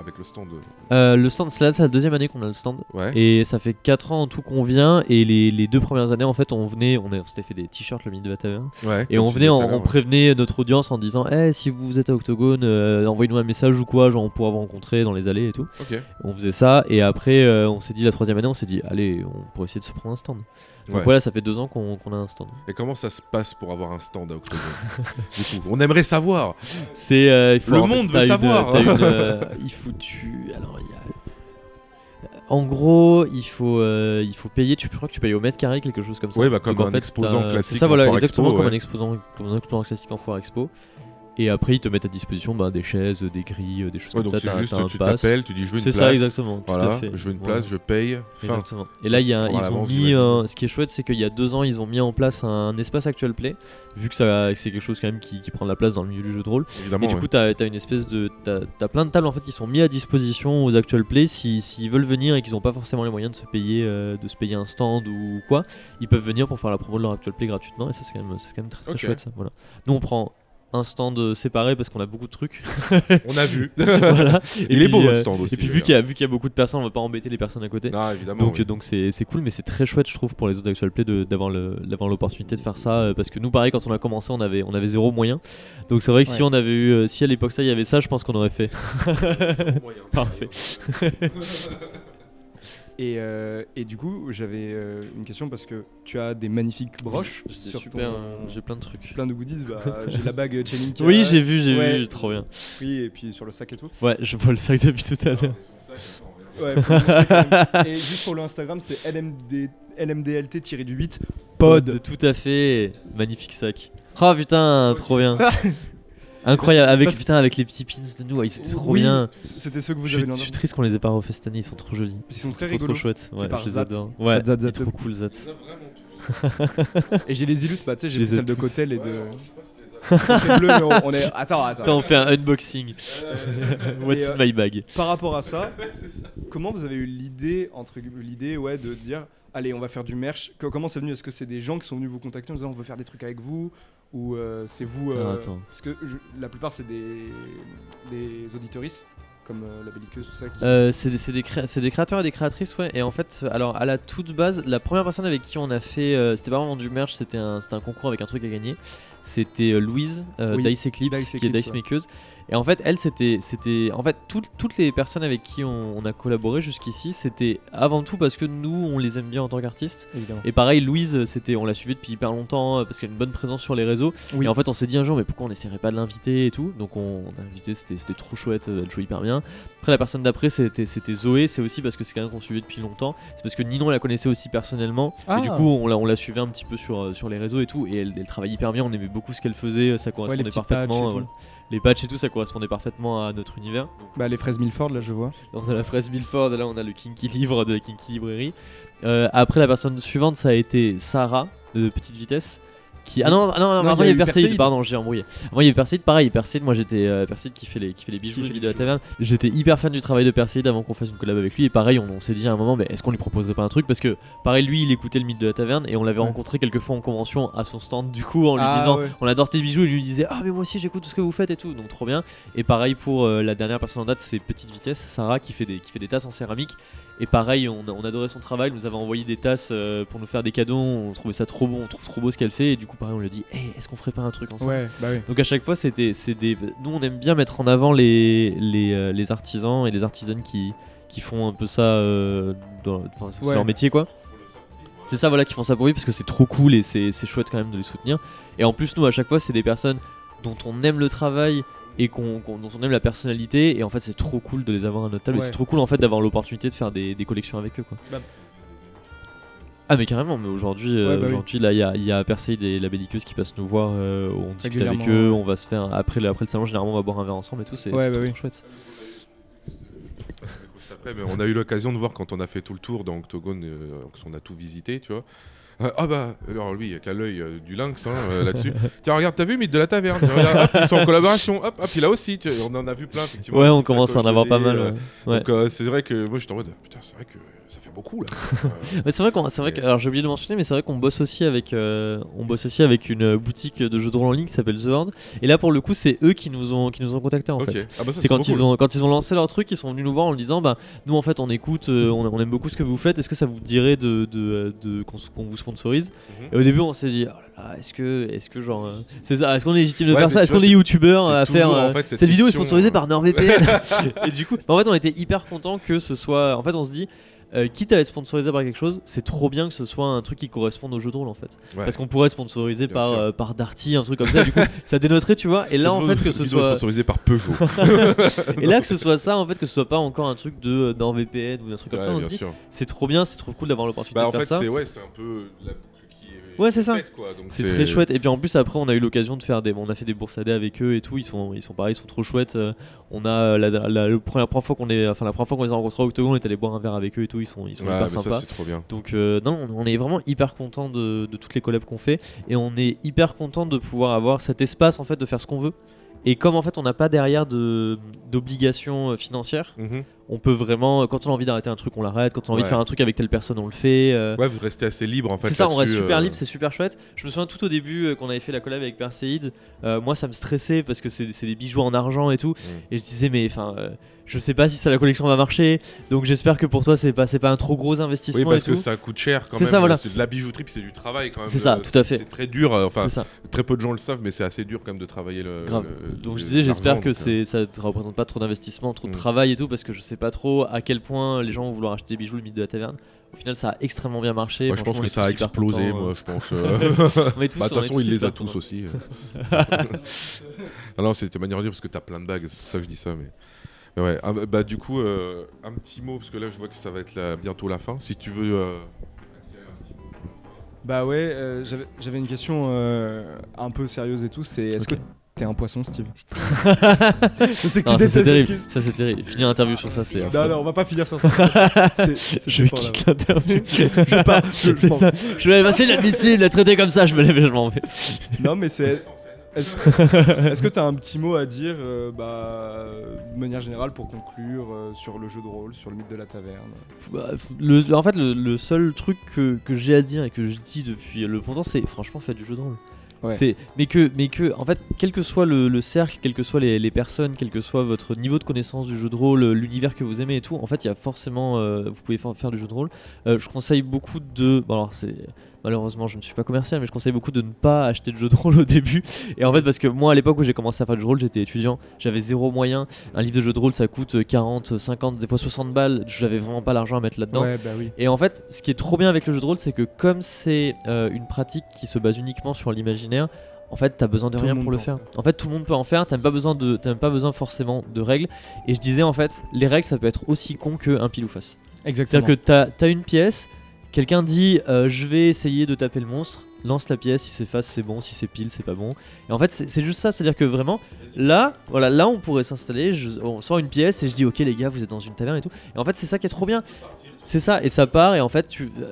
avec le stand le stand, c'est la deuxième année qu'on a le stand. Ouais. Et ça fait 4 ans en tout qu'on vient. Et les 2 premières années, en fait, on s'était fait des t-shirts, le midi de la taverne. Ouais, et on prévenait notre audience en disant si vous êtes à Octogone, envoyez-nous un message ou quoi, genre on pourra vous rencontrer dans les allées et tout. Okay. On faisait ça. Et après, on s'est dit, la 3e année, on s'est dit, allez, on pourrait essayer de se prendre un stand. Donc voilà, ça fait 2 ans qu'on a un stand. Et comment ça se passe pour avoir un stand à Octogone? Du coup, on aimerait savoir. Le monde veut savoir. En gros, il faut payer. Je crois que tu payes au mètre carré, quelque chose comme ça. Oui, comme un exposant classique. C'est ça, voilà, exactement expo, comme un exposant classique en foire expo. Et après, ils te mettent à disposition des chaises, des grilles, des choses comme ça. Donc c'est juste, tu t'appelles, tu dis je veux une place. C'est ça, exactement. Voilà, tout à fait. je veux une place, je paye. Exactement. Et là, ils ont mis. Ce qui est chouette, c'est qu'il y a 2 ans, ils ont mis en place un espace Actual Play, vu que c'est quelque chose quand même qui prend de la place dans le milieu du jeu de rôle. Évidemment, et du coup, t'as une espèce de. T'as plein de tables en fait qui sont mis à disposition aux Actual Play. S'ils veulent venir et qu'ils n'ont pas forcément les moyens de se payer un stand ou quoi, ils peuvent venir pour faire la promo de leur Actual Play gratuitement. Et ça, c'est quand même très chouette. Ça. Voilà. Nous, on prend un stand séparé parce qu'on a beaucoup de trucs. On a vu. Voilà. Il est beau votre stand aussi. Et puis vu qu'il y a beaucoup de personnes, on va pas embêter les personnes à côté. Ah, évidemment. Donc c'est cool, mais c'est très chouette, je trouve, pour les autres Actual Play d'avoir l'opportunité de faire ça, parce que nous, pareil, quand on a commencé, on avait 0 moyen. Donc c'est vrai que si on avait eu, si à l'époque ça, il y avait ça, je pense qu'on aurait fait. Parfait. Et du coup, j'avais une question parce que tu as des magnifiques broches. J'ai plein de trucs. Plein de goodies. J'ai la bague Channing. Oui, j'ai vu, trop bien. Oui, et puis sur le sac et tout. Ouais, je vois le sac depuis tout à l'heure. Ouais, et juste pour le Instagram, c'est LMDLT-8 pod. Tout à fait. Magnifique sac. Oh putain, trop bien. Incroyable, avec les petits pins de nous, c'est trop bien. C'était ceux que vous avez dans. Je suis triste qu'on les ait pas refait cette année, ils sont trop jolis. Ils sont très rigolos. Trop chouettes. Ouais, je les adore. Ouais, c'est trop cool Zat. Et j'ai les illustres, tu sais, j'ai celles de Cotel et de. Bleu, on est... Attends, on fait un unboxing. What's in my bag. Par rapport à ça, comment vous avez eu l'idée de dire allez, on va faire du merch. Comment c'est venu? Est-ce que c'est des gens qui sont venus vous contacter en disant on veut faire des trucs avec vous, ou c'est vous parce que la plupart c'est des auditoristes comme la belliqueuse, tout ça c'est des créateurs et des créatrices, ouais. Et en fait, alors à la toute base, la première personne avec qui on a fait c'était pas vraiment du merch, c'était un concours avec un truc à gagner. C'était Louise Dice Eclipse, qui est Dice Makeuse. Et en fait, elle, c'était en fait toutes les personnes avec qui on a collaboré jusqu'ici, c'était avant tout parce que nous, on les aime bien en tant qu'artistes. Évidemment. Et pareil, Louise, on l'a suivie depuis hyper longtemps parce qu'elle a une bonne présence sur les réseaux. Oui. Et en fait, on s'est dit un jour, mais pourquoi on n'essaierait pas de l'inviter et tout. Donc on a invité, c'était trop chouette, elle joue hyper bien. Après, la personne d'après, c'était Zoé. C'est aussi parce que c'est quelqu'un qu'on suivait depuis longtemps. C'est parce que Ninon la connaissait aussi personnellement. Et du coup, on la suivait un petit peu sur les réseaux et tout. Et elle travaille hyper bien. On aimait beaucoup ce qu'elle faisait. Ça correspondait parfaitement. Les patchs et tout, ça correspondait parfaitement à notre univers. Les fraises Milford, là, je vois. Là, on a la fraise Milford, là, on a le Kinky Livre de la Kinky Librairie. Après, la personne suivante, ça a été Sarah, de Petite Vitesse. Avant il y avait Perséide, pardon, j'ai embrouillé. Avant il y avait Perséide, pareil, Perséide, moi j'étais Perséide qui fait les bijoux de la taverne. J'étais hyper fan du travail de Perséide avant qu'on fasse une collab avec lui, et pareil, on s'est dit à un moment, mais est-ce qu'on lui proposerait pas un truc, parce que pareil, lui il écoutait le mythe de la taverne et on l'avait rencontré quelques fois en convention à son stand, du coup en lui disant on adore tes bijoux, et lui disait mais moi aussi j'écoute tout ce que vous faites et tout, donc trop bien. Et pareil pour la dernière personne en date, c'est Petite Vitesse, Sarah, qui fait des tasses en céramique. Et pareil, on adorait son travail, nous avait envoyé des tasses pour nous faire des cadeaux, on trouvait ça trop bon, on trouve trop beau ce qu'elle fait, et du coup pareil on lui a dit est-ce qu'on ferait pas un truc ensemble? Oui. Donc à chaque fois nous on aime bien mettre en avant les artisans et les artisanes qui font un peu ça, c'est leur métier quoi. C'est ça qui font ça pour lui parce que c'est trop cool et c'est chouette quand même de les soutenir. Et en plus nous à chaque fois c'est des personnes dont on aime le travail et dont on aime la personnalité, et en fait c'est trop cool de les avoir à notre table, et c'est trop cool en fait d'avoir l'opportunité de faire des collections avec eux quoi. Ah mais carrément, mais aujourd'hui là il y a Perséide et la belliqueuse qui passent nous voir, on discute avec eux, on va se faire après le salon, généralement on va boire un verre ensemble et tout, c'est trop chouette. Après, mais on a eu l'occasion de voir quand on a fait tout le tour dans Octogone, on a tout visité, tu vois. Alors lui, avec l'œil du lynx là-dessus. Tiens, regarde, t'as vu Mythe de la Taverne? Regarde, ils sont en collaboration. Hop, il a aussi. On en a vu plein, effectivement. Ouais, on commence à en avoir pas mal. Ouais. Donc c'est vrai que moi j'étais en mode putain, c'est vrai que ça fait beaucoup là. Mais c'est vrai que alors j'ai oublié de mentionner, mais c'est vrai qu'on bosse aussi avec une boutique de jeux de rôle en ligne qui s'appelle The Horde. Et là pour le coup, c'est eux qui nous ont contactés en fait. C'est quand ils ont lancé leur truc, ils sont venus nous voir en disant nous en fait on écoute, on aime beaucoup ce que vous faites. Est-ce que ça vous dirait qu'on vous sponsorise? Et au début on s'est dit oh là là, est-ce que genre c'est ça, est-ce qu'on est légitime de faire ça? Est-ce qu'on est youtubeur à faire cette vidéo est sponsorisée par NordVPN? Et du coup en fait on était hyper contents que ce soit, en fait on se dit quitte à être sponsorisé par quelque chose, c'est trop bien que ce soit un truc qui corresponde au jeu de rôle en fait. Parce qu'on pourrait sponsoriser par Darty, un truc comme ça, du coup ça dénoterait, tu vois. Et là en fait que ce soit sponsorisé par Peugeot. Et là que ce soit ça, en fait que ce soit pas encore un truc de NordVPN ou un truc comme ça, on se dit c'est trop bien, c'est trop cool d'avoir l'opportunité de faire ça. En fait c'est un peu la ouais, c'est ça. C'est très chouette. Et puis en plus après on a eu l'occasion de faire on a fait des bourses AD avec eux et tout. Ils sont pareils, ils sont trop chouettes. On a la première fois qu'on les a rencontrés à Octogone, on est allé boire un verre avec eux et tout. Ils sont hyper sympas. Ça, c'est trop bien. Donc non, on est vraiment hyper content de toutes les collabs qu'on fait, et on est hyper content de pouvoir avoir cet espace en fait de faire ce qu'on veut. Et comme en fait on n'a pas derrière d'obligations financières, on peut vraiment, quand on a envie d'arrêter un truc, on l'arrête. Quand on a envie de faire un truc avec telle personne, on le fait. Ouais, vous restez assez libre en fait. C'est ça, on reste super libre, c'est super chouette. Je me souviens tout au début qu'on avait fait la collab avec Perseid, moi ça me stressait parce que c'est des bijoux en argent et tout. Et je disais, mais enfin, je sais pas si ça la collection va marcher, donc j'espère que pour toi c'est pas un trop gros investissement. Oui, parce et que tout. ça coûte cher quand c'est même. Ça, voilà. C'est de la bijouterie, puis c'est du travail quand même. C'est ça, tout à fait. C'est très dur. Très peu de gens le savent, mais c'est assez dur quand même de travailler le. Grave. Donc je disais, j'espère que ça ne représente pas trop d'investissement, trop de travail et tout, parce que je sais pas trop à quel point les gens vont vouloir acheter des bijoux le mythe de la taverne. Au final, ça a extrêmement bien marché. Ouais, je pense que ça a explosé, moi, je pense. De toute façon, il les a tous aussi. Alors, c'était manière de dire parce que t'as plein de bagues, c'est pour ça que je dis ça. Mais ouais, du coup, un petit mot, parce que là, je vois que ça va être bientôt la fin. Si tu veux. Bah ouais, j'avais une question un peu sérieuse et tout. C'est est-ce que t'es un poisson, Steve? Je sais que c'est terrible. Ça c'est terrible. Finir l'interview sur ça, c'est. Non, on va pas finir sur ça. Je quitte l'interview. Je vais passer l'admissible, la traiter comme ça. Je me lève et je m'en vais. Non, mais c'est. Est-ce que tu as un petit mot à dire de manière générale pour conclure sur le jeu de rôle, sur le mythe de la taverne? En fait, le seul truc que j'ai à dire et que je dis depuis le longtemps, c'est franchement faites du jeu de rôle. Ouais. Mais que, en fait, quel que soit le cercle, quelles que soient les personnes, quel que soit votre niveau de connaissance du jeu de rôle, l'univers que vous aimez et tout, en fait, il y a forcément, vous pouvez faire du jeu de rôle. Je conseille beaucoup de. Bon, alors malheureusement, je ne suis pas commercial, mais je conseille beaucoup de ne pas acheter de jeux de rôle au début. Et en fait, parce que moi, à l'époque où j'ai commencé à faire du jeu de rôle, j'étais étudiant, j'avais zéro moyen. Un livre de jeu de rôle, ça coûte 40, 50, des fois 60 balles. Je n'avais vraiment pas l'argent à mettre là-dedans. Ouais, bah oui. Et en fait, ce qui est trop bien avec le jeu de rôle, c'est que comme c'est une pratique qui se base uniquement sur l'imaginaire, en fait, t'as besoin de rien pour le faire. En fait, tout le monde peut en faire. T'as même pas besoin forcément de règles. Et je disais, en fait, les règles, ça peut être aussi con qu'un pile ou face. Exactement. C'est-à-dire que t'as une pièce. Quelqu'un dit je vais essayer de taper le monstre, lance la pièce, si c'est face c'est bon, si c'est pile c'est pas bon. Et en fait c'est juste ça, c'est-à-dire que vraiment là on pourrait s'installer, on sort une pièce et je dis ok les gars vous êtes dans une taverne et tout. Et en fait c'est ça qui est trop bien. C'est ça, et ça part, et en fait,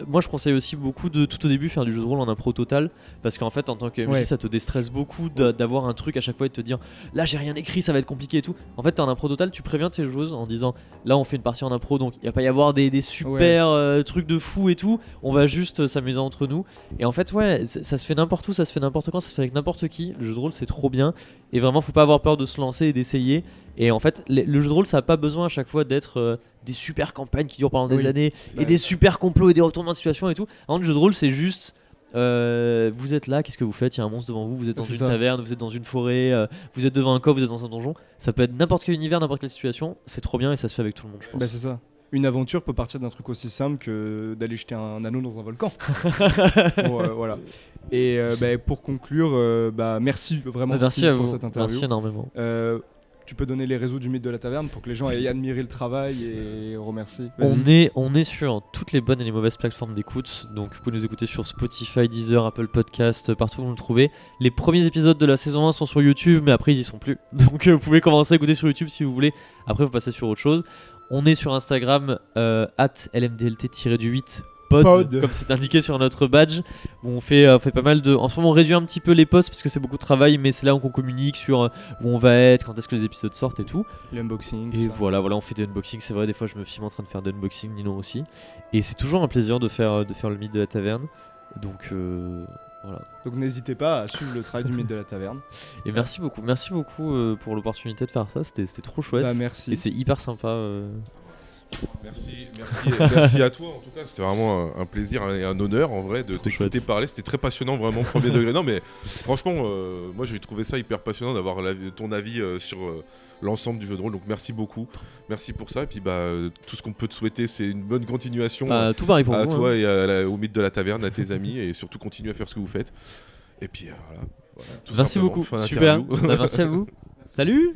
moi je conseille aussi beaucoup de tout au début faire du jeu de rôle en impro total, parce qu'en fait, en tant que MJ, ça te déstresse beaucoup d'avoir un truc à chaque fois et de te dire là j'ai rien écrit, ça va être compliqué et tout. En fait, t'es en impro total, tu préviens tes joueuses en disant là on fait une partie en impro, donc il va pas y avoir des super trucs de fou et tout, on va juste s'amuser entre nous. Et en fait, ça se fait n'importe où, ça se fait n'importe quand, ça se fait avec n'importe qui. Le jeu de rôle c'est trop bien, et vraiment, faut pas avoir peur de se lancer et d'essayer. Et en fait, le jeu de rôle, ça a pas besoin à chaque fois d'être des super campagnes qui durent pendant des années et des super complots et des retournements de situation et tout. Alors, le jeu de rôle, c'est juste vous êtes là, qu'est-ce que vous faites? Il y a un monstre devant vous, vous êtes dans une taverne, vous êtes dans une forêt, vous êtes devant un coffre, vous êtes dans un donjon. Ça peut être n'importe quel univers, n'importe quelle situation. C'est trop bien et ça se fait avec tout le monde, je pense. Bah, c'est ça. Une aventure peut partir d'un truc aussi simple que d'aller jeter un anneau dans un volcan. Voilà. Et pour conclure, merci vraiment Steve pour cette interview. Merci énormément. Tu peux donner les réseaux du mythe de la taverne pour que les gens aient admiré le travail et remercier. On est sur toutes les bonnes et les mauvaises plateformes d'écoute. Donc vous pouvez nous écouter sur Spotify, Deezer, Apple Podcast, partout où vous nous trouvez. Les premiers épisodes de la saison 1 sont sur YouTube, mais après ils y sont plus. Donc vous pouvez commencer à écouter sur YouTube si vous voulez. Après vous passez sur autre chose. On est sur Instagram @lmdlt-8 pod, comme c'est indiqué sur notre badge, où on fait pas mal de. En ce moment on réduit un petit peu les posts parce que c'est beaucoup de travail, mais c'est là où on communique sur où on va être, quand est-ce que les épisodes sortent et tout. L'unboxing. Et voilà, on fait des unboxings, c'est vrai, des fois je me filme en train de faire des unboxings, Nino aussi. Et c'est toujours un plaisir de faire le mythe de la taverne. Donc voilà. Donc n'hésitez pas à suivre le travail du mythe de la taverne. Et merci beaucoup pour l'opportunité de faire ça, c'était trop chouette. Merci. Et c'est hyper sympa. Merci à toi en tout cas, c'était vraiment un plaisir et un honneur en vrai de t'écouter parler, c'était très passionnant vraiment, premier degré. Non mais franchement moi j'ai trouvé ça hyper passionnant d'avoir ton avis sur l'ensemble du jeu de rôle, donc merci beaucoup, merci pour ça, et puis tout ce qu'on peut te souhaiter c'est une bonne continuation tout pareil pour à vous, toi et au mythe de la taverne, à tes amis, et surtout continuer à faire ce que vous faites, et puis voilà merci beaucoup, super. Merci à vous. Salut.